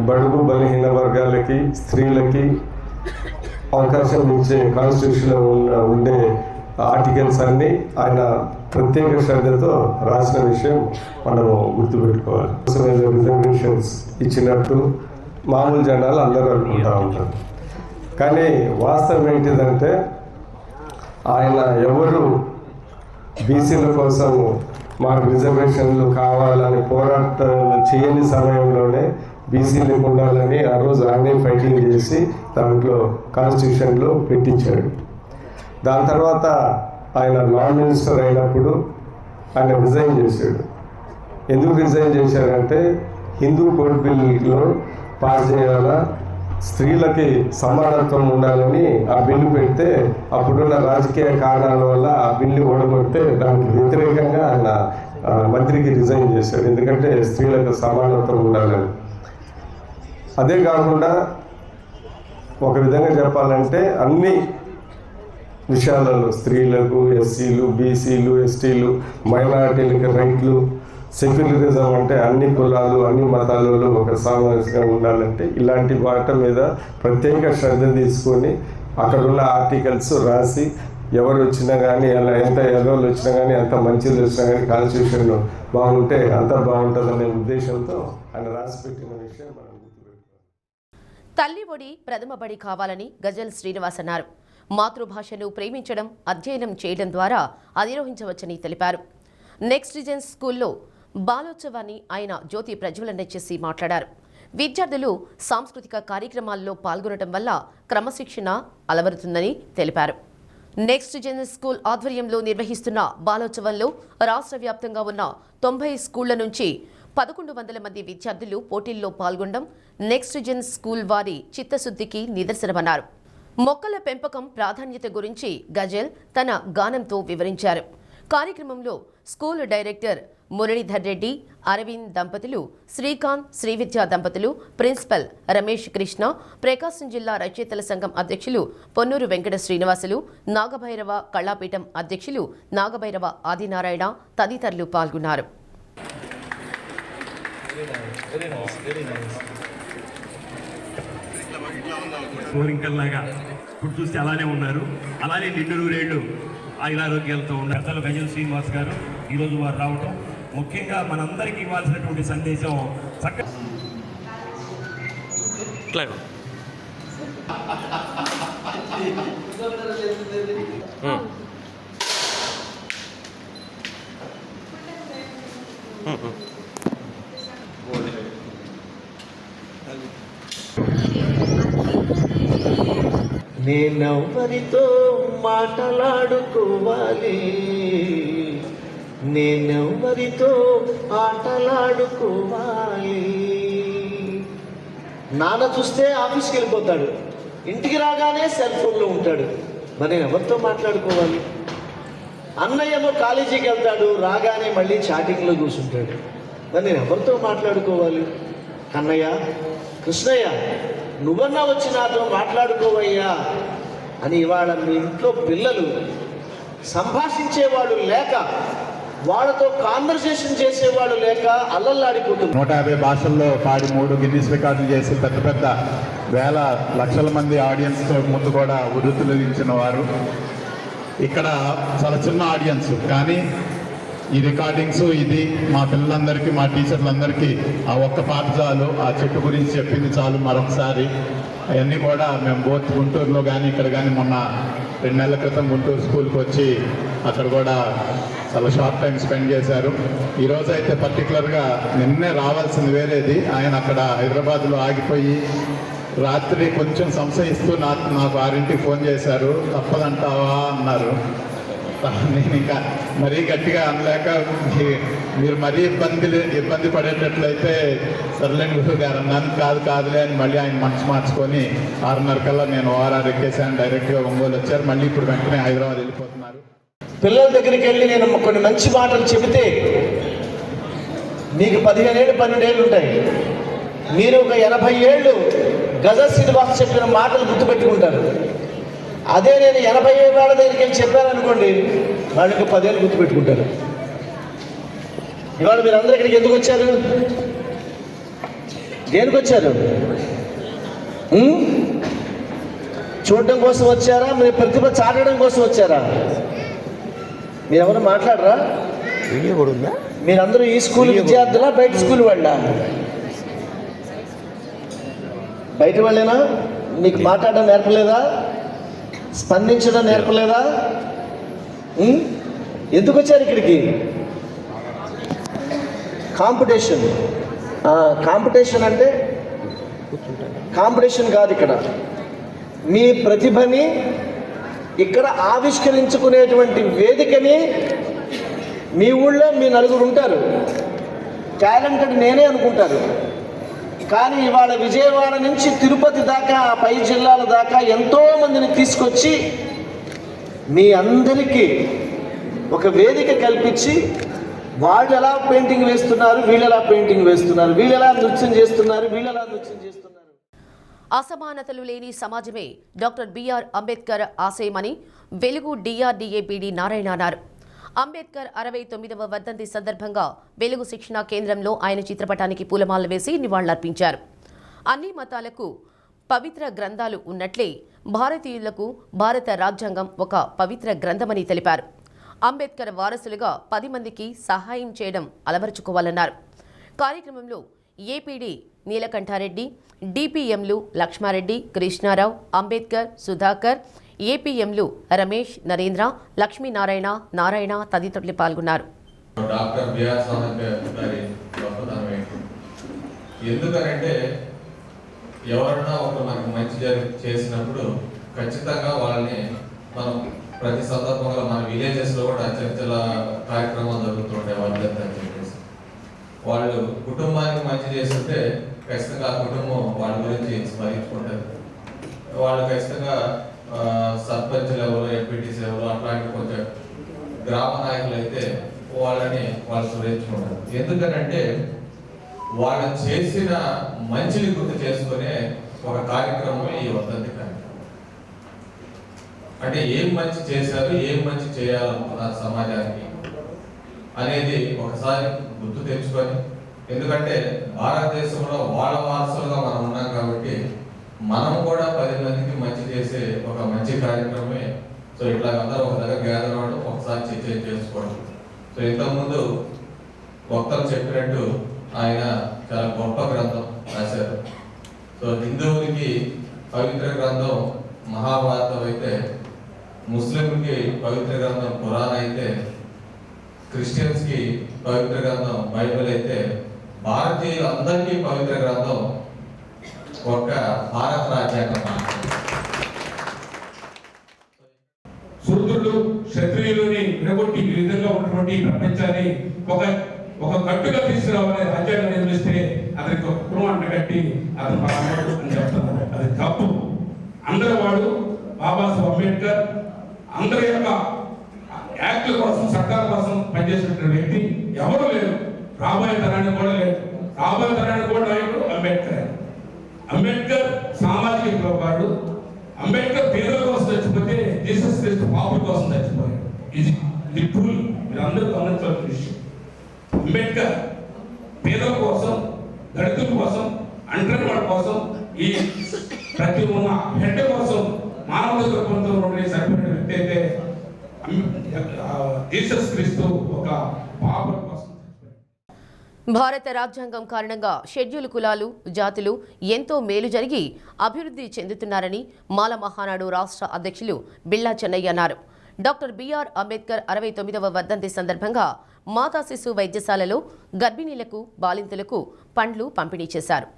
బడుగు బలహీన వర్గాలకి, స్త్రీలకి అవకాశం ఇచ్చే కాన్స్టిట్యూషన్లో ఉండే ఆర్టికల్స్ అన్నీ ఆయన ప్రత్యేక శ్రద్ధతో రాసిన విషయం మనము గుర్తుపెట్టుకోవాలి. రిజర్వేషన్స్ ఇచ్చినట్టు మామూలు జనాలు అందరూ అనుకుంటూ ఉంటారు. కానీ వాస్తవం ఏంటిదంటే ఆయన ఎవరు బీసీల కోసం మాకు రిజర్వేషన్లు కావాలని పోరాటాలు చేయని సమయంలోనే బీసీలకు ఉండాలని ఆ రోజు ఆయనే ఫైటింగ్ చేసి దాంట్లో కాన్స్టిట్యూషన్లో పెట్టించాడు. దాని తర్వాత ఆయన లా మినిస్టర్ అయినప్పుడు ఆయన రిజైన్ చేశాడు. ఎందుకు రిజైన్ చేశారంటే హిందూ కోడ్ బిల్లో పాస్ చేయాలా, స్త్రీలకి సమానత్వం ఉండాలని ఆ బిల్లు పెడితే అప్పుడున్న రాజకీయ కారణాల వల్ల ఆ బిల్లు ఓడగొడితే దానికి వ్యతిరేకంగా ఆయన మంత్రికి రిజైన్ చేశాడు. ఎందుకంటే స్త్రీలకు సమానత్వం ఉండాలని. అదే కాకుండా ఒక విధంగా చెప్పాలంటే అన్ని విషయాలలో స్త్రీలకు, ఎస్సీలు, బీసీలు, ఎస్టీలు, మైనారిటీలకు రైట్లు, సెక్యులరిజం అంటే అన్ని కులాలు, అన్ని మతాలలో ఒక సామాజికంగా ఉండాలంటే ఇలాంటి వాటి మీద ప్రత్యేక శ్రద్ధ తీసుకొని అక్కడున్న ఆర్టికల్స్ రాసి ఎవరు వచ్చినా కానీ అలా ఎంత ఎదవలు వచ్చినా కానీ ఎంత మంచిది వచ్చినా కానీ కాన్స్టిట్యూషన్ బాగుంటే అంత బాగుంటుందనే ఉద్దేశంతో ఆయన రాసిపెట్టిన విషయం మనం గుర్తుపెట్టుకోవాలి. తల్లి ఒడి ప్రథమ బడి కావాలని గజల్ శ్రీనివాస్ అన్నారు. మాతృభాషను ప్రేమించడం, అధ్యయనం చేయడం ద్వారా అధిరోహించవచ్చని తెలిపారు. నెక్స్ట్ జెన్ స్కూల్లో బాలోత్సవాన్ని ఆయన జ్యోతి ప్రజ్వలన చేసి మాట్లాడారు. విద్యార్థులు సాంస్కృతిక కార్యక్రమాల్లో పాల్గొనడం వల్ల క్రమశిక్షణ అలవరుతుందని తెలిపారు. నెక్స్ట్ జెన్ స్కూల్ ఆధ్వర్యంలో నిర్వహిస్తున్న బాలోత్సవంలో రాష్ట్ర వ్యాప్తంగా ఉన్న 90 స్కూళ్ల నుంచి 1100 మంది విద్యార్థులు పోటీల్లో పాల్గొనడం నెక్స్ట్ జెన్ స్కూల్ వారి చిత్తశుద్ధికి నిదర్శనమన్నారు. మొక్కల పెంపకం ప్రాధాన్యత గురించి గజల్ తన గానంతో వివరించారు. కార్యక్రమంలో స్కూల్ డైరెక్టర్ మురళీధర్ రెడ్డి, అరవింద్ దంపతులు, శ్రీకాంత్, శ్రీవిద్యా దంపతులు, ప్రిన్సిపల్ రమేష్ కృష్ణ, ప్రకాశం జిల్లా రచయితల సంఘం అధ్యక్షులు పొన్నూరు వెంకట శ్రీనివాసులు, నాగభైరవ కళాపీఠం అధ్యక్షులు నాగభైరవ ఆదినారాయణ తదితరులు పాల్గొన్నారు. కోరింకల్లాగా ఇప్పుడు చూస్తే అలానే ఉన్నారు. అలానే నిండు నూరేళ్లు ఆయురారోగ్యాలతో ఉన్నారు. గజల్ శ్రీనివాస్ గారు ఈరోజు వారు రావటం ముఖ్యంగా మనందరికీ ఇవ్వాల్సినటువంటి సందేశం నేనెవరితో మాటలాడుకోవాలి, నేనెవరితో ఆటలాడుకోవాలి. నాన్న చూస్తే ఆఫీస్కి వెళ్ళిపోతాడు, ఇంటికి రాగానే సెల్ ఫోన్లో ఉంటాడు. మరి నేను ఎవరితో మాట్లాడుకోవాలి? అన్నయ్యేమో కాలేజీకి వెళ్తాడు, రాగానే మళ్ళీ చాటింగ్లో కూర్చుంటాడు. మరి నేను ఎవరితో మాట్లాడుకోవాలి? కన్నయ్య, కృష్ణయ్య, నువ్వన్నా వచ్చి నాతో మాట్లాడుకోవయ్యా అని ఇవాళ మీ ఇంట్లో పిల్లలు సంభాషించేవాళ్ళు లేక, వాళ్ళతో కాన్వర్సేషన్ చేసేవాళ్ళు లేక అల్లల్లాడిపోతుంది. 150 భాషల్లో పాడి 3 గిన్నిస్ రికార్డులు చేసి పెద్ద పెద్ద వేల లక్షల మంది ఆడియన్స్తో ముందు కూడా వృత్తులించిన వారు. ఇక్కడ చాలా చిన్న ఆడియన్స్, కానీ ఈ రికార్డింగ్స్ ఇది మా పిల్లలందరికీ, మా టీచర్లందరికీ ఆ ఒక్క పాట చాలు, ఆ చెట్టు గురించి చెప్పింది చాలు. మరొకసారి అవన్నీ కూడా మేము బోత్ గుంటూరులో కానీ ఇక్కడ కానీ మొన్న 2 నెలల క్రితం గుంటూరు స్కూల్కి వచ్చి అక్కడ కూడా చాలా షార్ట్ టైం స్పెండ్ చేశారు. ఈరోజు అయితే పర్టికులర్గా నిన్నే రావాల్సింది వేరేది, ఆయన అక్కడ హైదరాబాద్లో ఆగిపోయి రాత్రి కొంచెం సంశయిస్తూ నాకు 6ంటికి ఫోన్ చేశారు. తప్పదంటావా అన్నారు. నేను ఇంకా మరీ గట్టిగా అనలేక మీరు మరీ ఇబ్బంది పడేటట్లయితే సర్లేని గురువు గారు అన్నాను. కాదులే అని మళ్ళీ ఆయన మనసు మార్చుకొని 6:30 కల్లా నేను ORR ఎక్కేసాను. డైరెక్ట్గా ఒంగోలు వచ్చారు. మళ్ళీ ఇప్పుడు వెంటనే హైదరాబాద్ వెళ్ళిపోతున్నారు. పిల్లల దగ్గరికి వెళ్ళి నేను కొన్ని మంచి మాటలు చెబితే మీకు 15 ఏళ్ళు 12 ఏళ్ళు ఉంటాయి. మీరు ఒక 80 ఏళ్ళు గజ శ్రీనివాస్ చెప్పిన మాటలు గుర్తుపెట్టుకుంటారు. అదే నేను 80 ఏళ్ళ దగ్గరికి వెళ్ళి చెప్పాను అనుకోండి, వాళ్ళకి 10 ఏళ్ళు గుర్తుపెట్టుకుంటారు. ఇవాళ మీరు అందరూ ఇక్కడికి ఎందుకు వచ్చారు? దేనికి వచ్చారు? చూడడం కోసం వచ్చారా? మీరు ప్రతిభ చాటడం కోసం వచ్చారా? మీరు ఎవరు మాట్లాడరా? మీరందరూ ఈ స్కూల్ విద్యార్థులా, బయట స్కూల్ వాళ్ళ? బయట వాళ్ళేనా? మీకు మాట్లాడడం నేర్పలేదా? స్పందించడం నేర్పలేదా? ఎందుకు వచ్చారు ఇక్కడికి? కాంపిటీషన్ అంటే కాంపిటీషన్ కాదు. ఇక్కడ మీ ప్రతిభని ఇక్కడ ఆవిష్కరించుకునేటువంటి వేదికని మీ ఊళ్ళో మీ నలుగురు ఉంటారు, టాలెంటెడ్ నేనే అనుకుంటారు. కానీ ఇవాళ విజయవాడ నుంచి తిరుపతి దాకా, పై జిల్లాల దాకా ఎంతో మందిని తీసుకొచ్చి మీ అందరికీ ఒక వేదిక కల్పించి వాళ్ళు ఎలా పెయింటింగ్ వేస్తున్నారు, వీళ్ళు ఎలా పెయింటింగ్ వేస్తున్నారు, వీళ్ళు ఎలా నృత్యం చేస్తున్నారు, వీళ్ళు ఎలా నృత్యం చేస్తున్నారు. అసమానతలు లేని సమాజమే డాక్టర్ బిఆర్ అంబేద్కర్ ఆశయమని వెలుగు డిఆర్డీఏ పీడీ నారాయణ అన్నారు. అంబేద్కర్ 69వ వర్ధంతి సందర్భంగా వెలుగు శిక్షణా కేంద్రంలో ఆయన చిత్రపటానికి పూలమాలలు వేసి నివాళులర్పించారు. అన్ని మతాలకు పవిత్ర గ్రంథాలు ఉన్నట్లే భారతీయులకు భారత రాజ్యాంగం ఒక పవిత్ర గ్రంథమని తెలిపారు. అంబేద్కర్ వారసులుగా 10 మందికి సహాయం చేయడం అలవరుచుకోవాలన్నారు. కార్యక్రమంలో ఏపీడీ నీలకంఠారెడ్డి, డిపిఎంలు లక్ష్మారెడ్డి, కృష్ణారావు, అంబేద్కర్, సుధాకర్, ఏపీఎంలు రమేష్, నరేంద్ర, లక్ష్మీనారాయణ, నారాయణ తదితరులు పాల్గొన్నారు. డాక్టర్ బిఆర్ అంబేద్కర్ గారి గొప్పతనం ఏంటి? ఎందుకనంటే ఎవరన్నా ఒక మనకు మంచి చేసినప్పుడు ఖచ్చితంగా వాళ్ళని మనం ప్రతి సందర్భంగా మన విలేజెస్లో కూడా చర్చల కార్యక్రమాలు జరుగుతుండే వాళ్ళని చెప్పేసి వాళ్ళు కుటుంబానికి మంచి చేస్తుంటే ఖచ్చితంగా ఆ కుటుంబం వాళ్ళ గురించి స్మరించుకుంటారు. వాళ్ళు ఖచ్చితంగా సర్పంచ్ లెవెల్, ఎంపీటీసీ లెవెల్ అట్లాంటి కొంచెం గ్రామ నాయకులు అయితే వాళ్ళు స్మరించుకుంటారు. ఎందుకనంటే వాళ్ళు చేసిన మంచిని గుర్తు చేసుకునే ఒక కార్యక్రమమే ఈ వర్ధంతి కార్యక్రమం. అంటే ఏం మంచి చేశారు, ఏం మంచి చేయాలనుకున్నారు సమాజానికి అనేది ఒకసారి గుర్తు తెచ్చుకొని, ఎందుకంటే భారతదేశంలో వాళ్ళ వారసులుగా మనం ఉన్నాం కాబట్టి మనం కూడా 10 మందికి మంచి చేసే ఒక మంచి కార్యక్రమమే. సో ఇట్లా అందరూ ఒక దగ్గర గ్యాదర్ అవ్వడం, ఒకసారి చర్చ చేసుకోవడం. సో ఇంతకుముందు వక్తలు చెప్పినట్టు ఆయన చాలా గొప్ప గ్రంథం రాశారు. సో హిందువులకి పవిత్ర గ్రంథం మహాభారతం అయితే, ముస్లింకి పవిత్ర గ్రంథం ఖురాన్ అయితే, క్రిస్టియన్స్కి పవిత్ర గ్రంథం బైబిల్ అయితే, భారతీయులందరికీ పవిత్ర గ్రంథం ఒక్క భారత రాజ్యాంగం. శూద్రులు క్షత్రియులని విడగొట్టి ఈ విధంగా ఉన్నటువంటి ప్రపంచాన్ని ఒక కట్టుగా తీసుకురావాలని రాజ్యాంగం నిర్మిస్తే అతనికి ఒక కుటుంబాన్ని కట్టి అతను పరమాడు అని చెప్తున్నారు. అది తప్పు. అందరూ వాడు బాబాసాహెబ్ అంబేద్కర్ అందరి యొక్క యాక్ట్ల కోసం, చట్టాల కోసం పనిచేసినటువంటి వ్యక్తి ఎవరు లేరు. రాబోయే తరానికి కూడా లేదు. రాబోయే తరానికి కూడా నాయకుడు అంబేద్కర్. అంబేద్కర్ సామాజిక విప్లవకారుడు. అంబేద్కర్ పేదల కోసం చచ్చిపోతే జీసస్ క్రీస్తు పాపుల కోసం చచ్చిపోయాడు. ఇది ట్రూల్. మీరు అందరూ గమనించాల్సిన విషయం. అంబేద్కర్ పేదల కోసం, దళితుల కోసం, అంటరాని వాళ్ళ కోసం, ఈ ప్రతి ఉన్న హెడ్ కోసం మానవ దృక్పథంతో సరిపోయిన వ్యక్తి అయితే జీసస్ క్రీస్తు ఒక పాపుల కోసం. భారత రాజ్యాంగం కారణంగా షెడ్యూల్ కులాలు, జాతులు ఎంతో మేలు జరిగి అభివృద్ధి చెందుతున్నారని మాల మహానాడు రాష్ట్ర అధ్యక్షులు బిళ్ళా చెన్నయ్య అన్నారు. డాక్టర్ బిఆర్ అంబేద్కర్ 69వ వర్ధంతి సందర్భంగా మాతా శిశు వైద్యశాలలో గర్భిణీలకు, బాలింతలకు పండ్లు పంపిణీ చేశారు.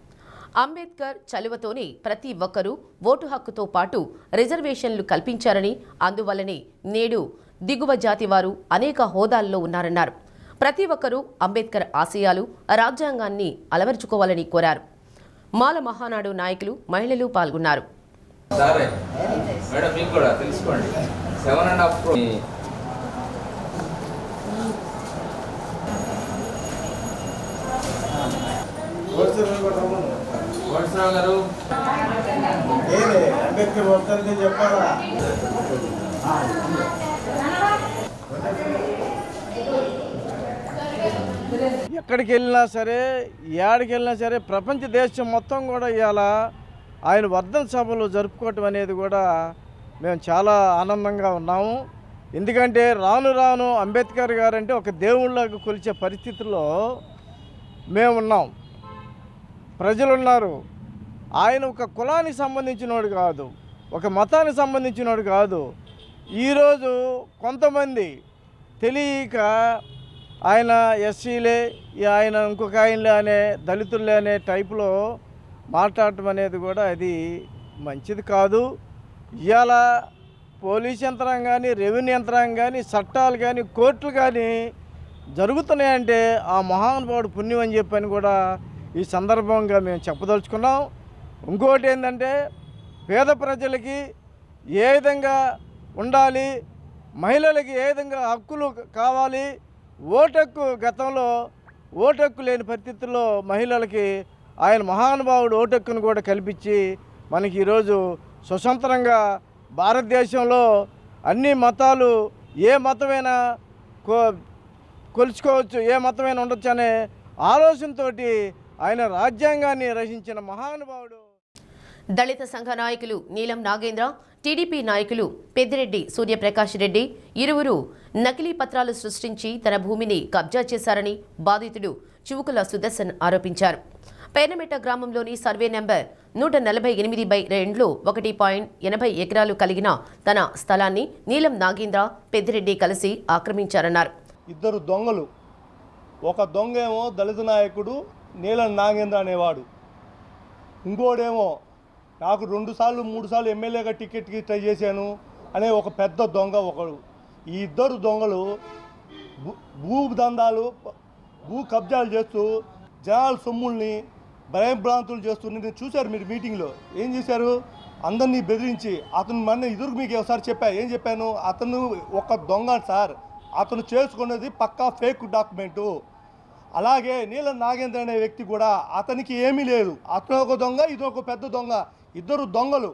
అంబేద్కర్ చలువతోనే ప్రతి ఒక్కరూ ఓటు హక్కుతో పాటు రిజర్వేషన్లు కల్పించారని, అందువల్లనే నేడు దిగువ జాతి వారు అనేక హోదాల్లో ఉన్నారన్నారు. ప్రతి ఒక్కరూ అంబేద్కర్ ఆశయాలు, రాజ్యాంగాన్ని అలవర్చుకోవాలని కోరారు. మాల మహానాడు నాయకులు, మహిళలు పాల్గొన్నారు. సరే మేడం, మీకు కూడా తెలుసుకోండి 7.5 కోటరావు గారు అంబేద్కర్ వర్ధంతి చెప్పాలా? ఎక్కడికి వెళ్ళినా సరే, ఏడికి వెళ్ళినా సరే, ప్రపంచ దేశం మొత్తం కూడా ఇవాళ ఆయన వర్ధంతి సభలు జరుపుకోవటం అనేది కూడా మేము చాలా ఆనందంగా ఉన్నాము. ఎందుకంటే రాను రాను అంబేద్కర్ గారు అంటే ఒక దేవుళ్ళగా కొలిచే పరిస్థితుల్లో మేము ఉన్నాం. ప్రజలున్నారు. ఆయన ఒక కులానికి సంబంధించినోడు కాదు, ఒక మతానికి సంబంధించినోడు కాదు. ఈరోజు కొంతమంది తెలియక ఆయన ఎస్సీలే, ఆయన ఇంకొక ఆయనలే అనే, దళితులే అనే టైపులో మాట్లాడటం అనేది కూడా అది మంచిది కాదు. ఇవాళ పోలీస్ యంత్రాంగం కానీ, రెవెన్యూ యంత్రాంగం కానీ, చట్టాలు కానీ, కోర్టులు కానీ జరుగుతున్నాయంటే ఆ మహానుభావుడు పుణ్యం అని చెప్పని కూడా ఈ సందర్భంగా మేము చెప్పదలుచుకున్నాం. ఇంకోటి ఏంటంటే పేద ప్రజలకి ఏ విధంగా ఉండాలి, మహిళలకి ఏ విధంగా హక్కులు కావాలి, ఓటక్కు గతంలో ఓటక్కు లేని పరిస్థితుల్లో మహిళలకి ఆయన మహానుభావుడు ఓటక్కును కూడా కల్పించి మనకి ఈరోజు స్వతంత్రంగా భారతదేశంలో అన్ని మతాలు ఏ మతమైనా కొలుచుకోవచ్చు, ఏ మతమైనా ఉండొచ్చు అనే ఆలోచనతోటి ఆయన రాజ్యాంగాన్ని రచించిన మహానుభావుడు. దళిత సంఘ నాయకులు నీలం నాగేంద్ర, టీడీపీ నాయకులు పెద్దిరెడ్డి సూర్యప్రకాష్ రెడ్డి ఇరువురు నకిలీ పత్రాలు సృష్టించి తన భూమిని కబ్జా చేశారని బాధితుడు చువుకుల సుదర్శన్ ఆరోపించారు. పేర్నమెట్ట గ్రామంలోని సర్వే నెంబర్ 148/2 1.80 ఎకరాలు కలిగిన తన స్థలాన్ని నీలం నాగేంద్ర, పెద్దిరెడ్డి కలిసి ఆక్రమించారన్నారు. ఇద్దరు దొంగలు, ఒక దొంగ ఏమో దళిత నాయకుడు నీలం నాగేంద్ర అనేవాడు, ఇంకోడేమో నాకు 2 సార్లు 3 సార్లు ఎమ్మెల్యేగా టికెట్కి ట్రై చేశాను అనే ఒక పెద్ద దొంగ ఒకడు. ఈ ఇద్దరు దొంగలు భూ దందాలు, భూ కబ్జాలు చేస్తూ జనాల సొమ్ముల్ని భయభ్రాంతులు చేస్తూ నేను చూశారు మీరు మీటింగ్లో. ఏం చేశారు? అందరినీ బెదిరించి అతను మన ఎదురు మీకు ఒకసారి ఏం చెప్పాను, అతను ఒక దొంగ సార్, అతను చేసుకున్నది పక్కా ఫేక్ డాక్యుమెంటు. అలాగే నీలం నాగేంద్ర అనే వ్యక్తి కూడా అతనికి ఏమీ లేదు, అతను ఒక దొంగ, ఇది ఒక పెద్ద దొంగ, ఇద్దరు దొంగలు.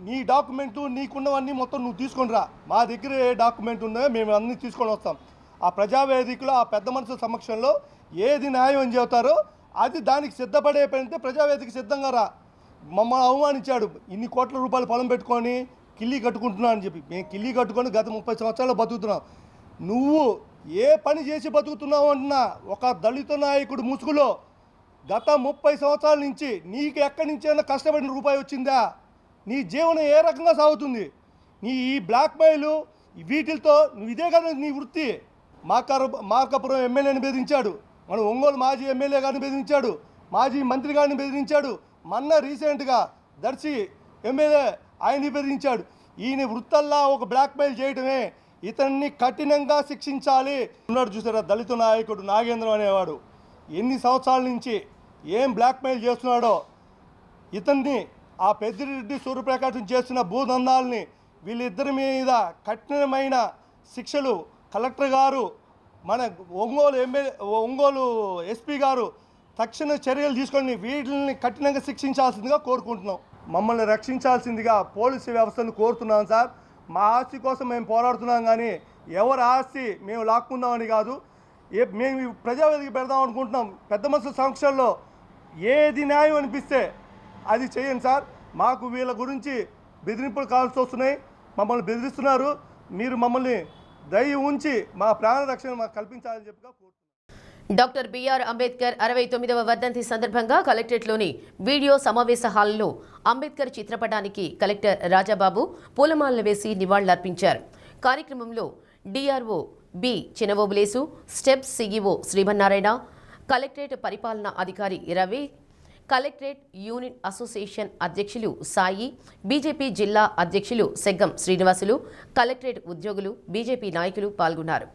నీ డాక్యుమెంటు నీకున్నవన్నీ మొత్తం నువ్వు తీసుకొని రా, మా దగ్గర ఏ డాక్యుమెంట్ ఉన్నాయో మేము అన్నీ తీసుకొని వస్తాం. ఆ ప్రజావేదికలో ఆ పెద్ద మనుషుల సమక్షంలో ఏది న్యాయం అని చెబుతారో అది దానికి సిద్ధపడే పడితే ప్రజావేదిక సిద్ధంగా రా. మమ్మల్ని అవమానించాడు, ఇన్ని కోట్ల రూపాయలు పొలం పెట్టుకొని కిల్లీ కట్టుకుంటున్నా అని చెప్పి. మేము కిల్లీ కట్టుకొని గత 30 సంవత్సరాలు బతుకుతున్నాం. నువ్వు ఏ పని చేసి బతుకుతున్నావు అంటున్నా, ఒక దళిత నాయకుడు ముసుగులో గత 30 సంవత్సరాల నుంచి నీకు ఎక్కడి నుంచైనా కష్టపడిన రూపాయి వచ్చిందా? నీ జీవనం ఏ రకంగా సాగుతుంది? నీ ఈ బ్లాక్మెయిల్ వీటితో నువ్వు ఇదే కదా నీ వృత్తి. మార్కాపురం ఎమ్మెల్యేని బెదిరించాడు, మన ఒంగోలు మాజీ ఎమ్మెల్యే గారిని బెదిరించాడు, మాజీ మంత్రి గారిని బెదిరించాడు, మొన్న రీసెంట్గా దర్శి ఎమ్మెల్యే ఆయన్ని బెదిరించాడు. ఈయన వృత్తల్లా ఒక బ్లాక్మెయిల్ చేయడమే. ఇతన్ని కఠినంగా శిక్షించాలి. ఉన్నాడు చూసారా దళిత నాయకుడు నాగేంద్రం అనేవాడు, ఎన్ని సంవత్సరాల నుంచి ఏం బ్లాక్మెయిల్ చేస్తున్నాడో. ఇతన్ని ఆ పెద్దిరెడ్డి సూర్యప్రకాశం చేస్తున్న భూదందాల్ని వీళ్ళిద్దరి మీద కఠినమైన శిక్షలు కలెక్టర్ గారు, మన ఒంగోలు ఎస్పీ గారు తక్షణ చర్యలు తీసుకొని వీటిని కఠినంగా శిక్షించాల్సిందిగా కోరుకుంటున్నాం. మమ్మల్ని రక్షించాల్సిందిగా పోలీసు వ్యవస్థను కోరుతున్నాం సార్. మా ఆస్తి కోసం మేము పోరాడుతున్నాం, కానీ ఎవరి ఆస్తి మేము లాక్కుందామని కాదు. మేము ప్రజావేదిక పెడదాం అనుకుంటున్నాం. పెద్ద మనుషుల సమక్షంలో ఏది న్యాయం అనిపిస్తే అది చేయండి సార్. మాకు వీళ్ళ గురించి బెదిరింపులు కాల్సి వస్తున్నాయి, మమ్మల్ని బెదిరిస్తున్నారు. మీరు మమ్మల్ని దయ ఉంచి మా ప్రాణ రక్షణ మాకు కల్పించాలని చెప్పిగా కోరుతున్నాం. డాక్టర్ బిఆర్ అంబేద్కర్ 69వ వర్ధంతి సందర్భంగా కలెక్టరేట్లోని వీడియో సమావేశ హాల్లో అంబేద్కర్ చిత్రపటానికి కలెక్టర్ రాజాబాబు పూలమాలలు వేసి నివాళులర్పించారు. కార్యక్రమంలో DRO B Chinavobulesu, STEPS CEO Srimannarayana, collectorate పరిపాలనా అధికారి రవి, కలెక్టరేట్ యూనిట్ అసోసియేషన్ అధ్యక్షులు సాయి, బీజేపీ జిల్లా అధ్యక్షులు సెగ్గం శ్రీనివాసులు, కలెక్టరేట్ ఉద్యోగులు, బీజేపీ నాయకులు పాల్గొన్నారు.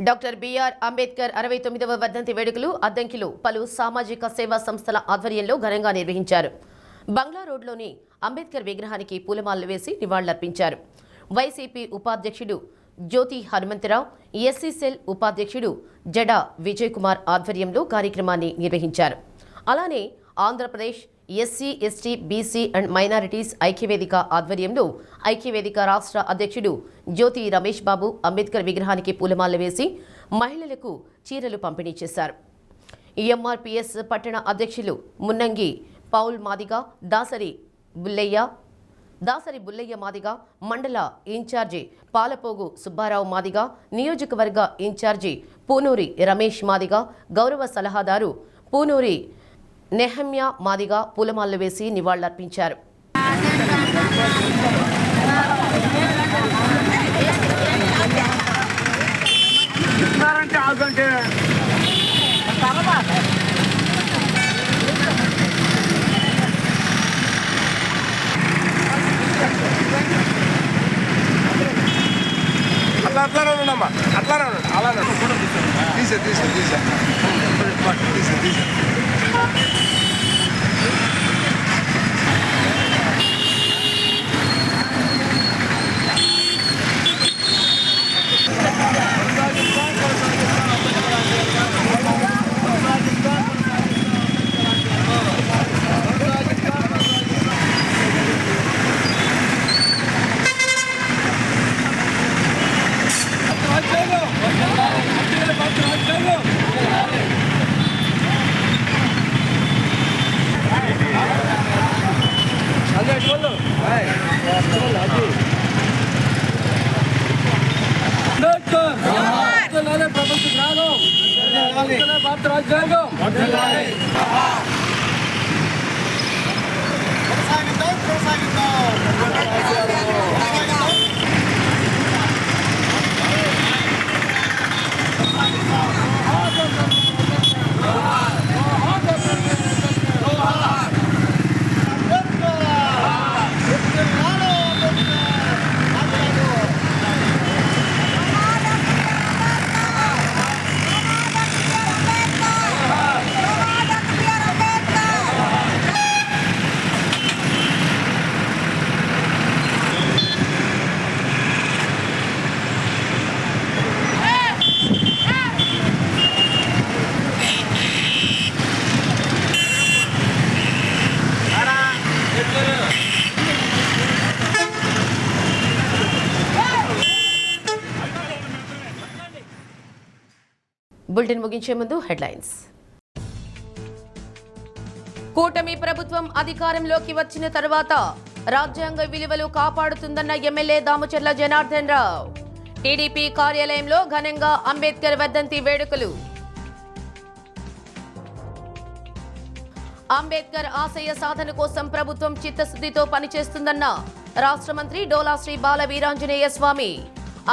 డాక్టర్ బిఆర్ అంబేద్కర్ 69వ వర్ధంతి వేడుకలు అద్దంకిలో పలు సామాజిక సేవా సంస్థల ఆధ్వర్యంలో ఘనంగా నిర్వహించారు. బంగ్లా రోడ్లోని అంబేద్కర్ విగ్రహానికి పూలమాలలు వేసి నివాళులర్పించారు. వైసీపీ ఉపాధ్యక్షుడు జ్యోతి హనుమంతరావు, ఎస్సీ సెల్ ఉపాధ్యక్షుడు జడా విజయ్ కుమార్ ఆధ్వర్యంలో కార్యక్రమాన్ని నిర్వహించారు. అలానే Andhra Pradesh SC, ST, BC and minorities ఐక్యవేదిక ఆధ్వర్యంలో ఐక్యవేదిక రాష్ట్ర అధ్యక్షుడు జ్యోతి రమేష్ బాబు అంబేద్కర్ విగ్రహానికి పూలమాలలు వేసి మహిళలకు చీరలు పంపిణీ చేశారు. ఎంఆర్పీఎస్ పట్టణ అధ్యక్షులు మున్నంగి పౌల్ మాదిగ, దాసరి బుల్లయ్య మాదిగ, మండల ఇన్ఛార్జి పాలపోగు సుబ్బారావు మాదిగ, నియోజకవర్గ ఇన్ఛార్జి పూనూరి రమేష్ మాదిగ, గౌరవ సలహాదారు పూనూరి నెహమ్యా మాదిగ పూలమాలలు వేసి నివాళులర్పించారు. అట్లా ఉండమ్మా, అట్లా అలా తీసే బులెటిన్ ముగించే ముందు హెడ్లైన్స్. కూటమి ప్రభుత్వం అధికారంలోకి వచ్చిన తర్వాత రాజ్యాంగ విలువలు కాపాడుతుందన్న ఎమ్మెల్యే దామచర్ల జనార్దన్ రావు. టీడీపీ కార్యాలయంలో ఘనంగా అంబేద్కర్ వర్ధంతి వేడుకలు. అంబేద్కర్ ఆశయ సాధన కోసం ప్రభుత్వం చిత్తశుద్ధితో పనిచేస్తుందన్న రాష్ట్ర మంత్రి డోలా శ్రీ బాల వీరాంజనేయ స్వామి.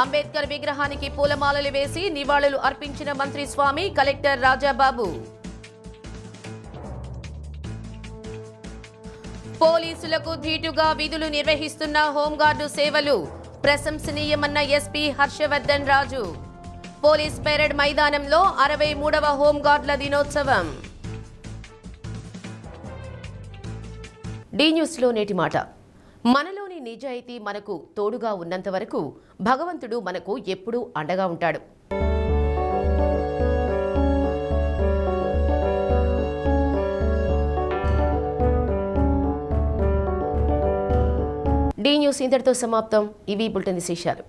అంబేద్కర్ విగ్రహానికి పూలమాలలు వేసి నివాళులు అర్పించిన మంత్రి స్వామి, కలెక్టర్ రాజాబాబు. పోలీసులకు ధీటుగా విధులు నిర్వహిస్తున్న హోంగార్డు సేవలు ప్రశంసనీయమన్న ఎస్పీ హర్షవర్ధన్ రాజు. పోలీస్ పెరేడ్ మైదానంలో 63వ హోంగార్డుల దినోత్సవం. డి న్యూస్లో నేటి మాట. మనలోని నిజాయితీ మనకు తోడుగా ఉన్నంత వరకు భగవంతుడు మనకు ఎప్పుడూ అండగా ఉంటాడు. డి న్యూస్ ఇంతటితో సమాప్తం. ఇవి బులెటిన్ విశేషాలు.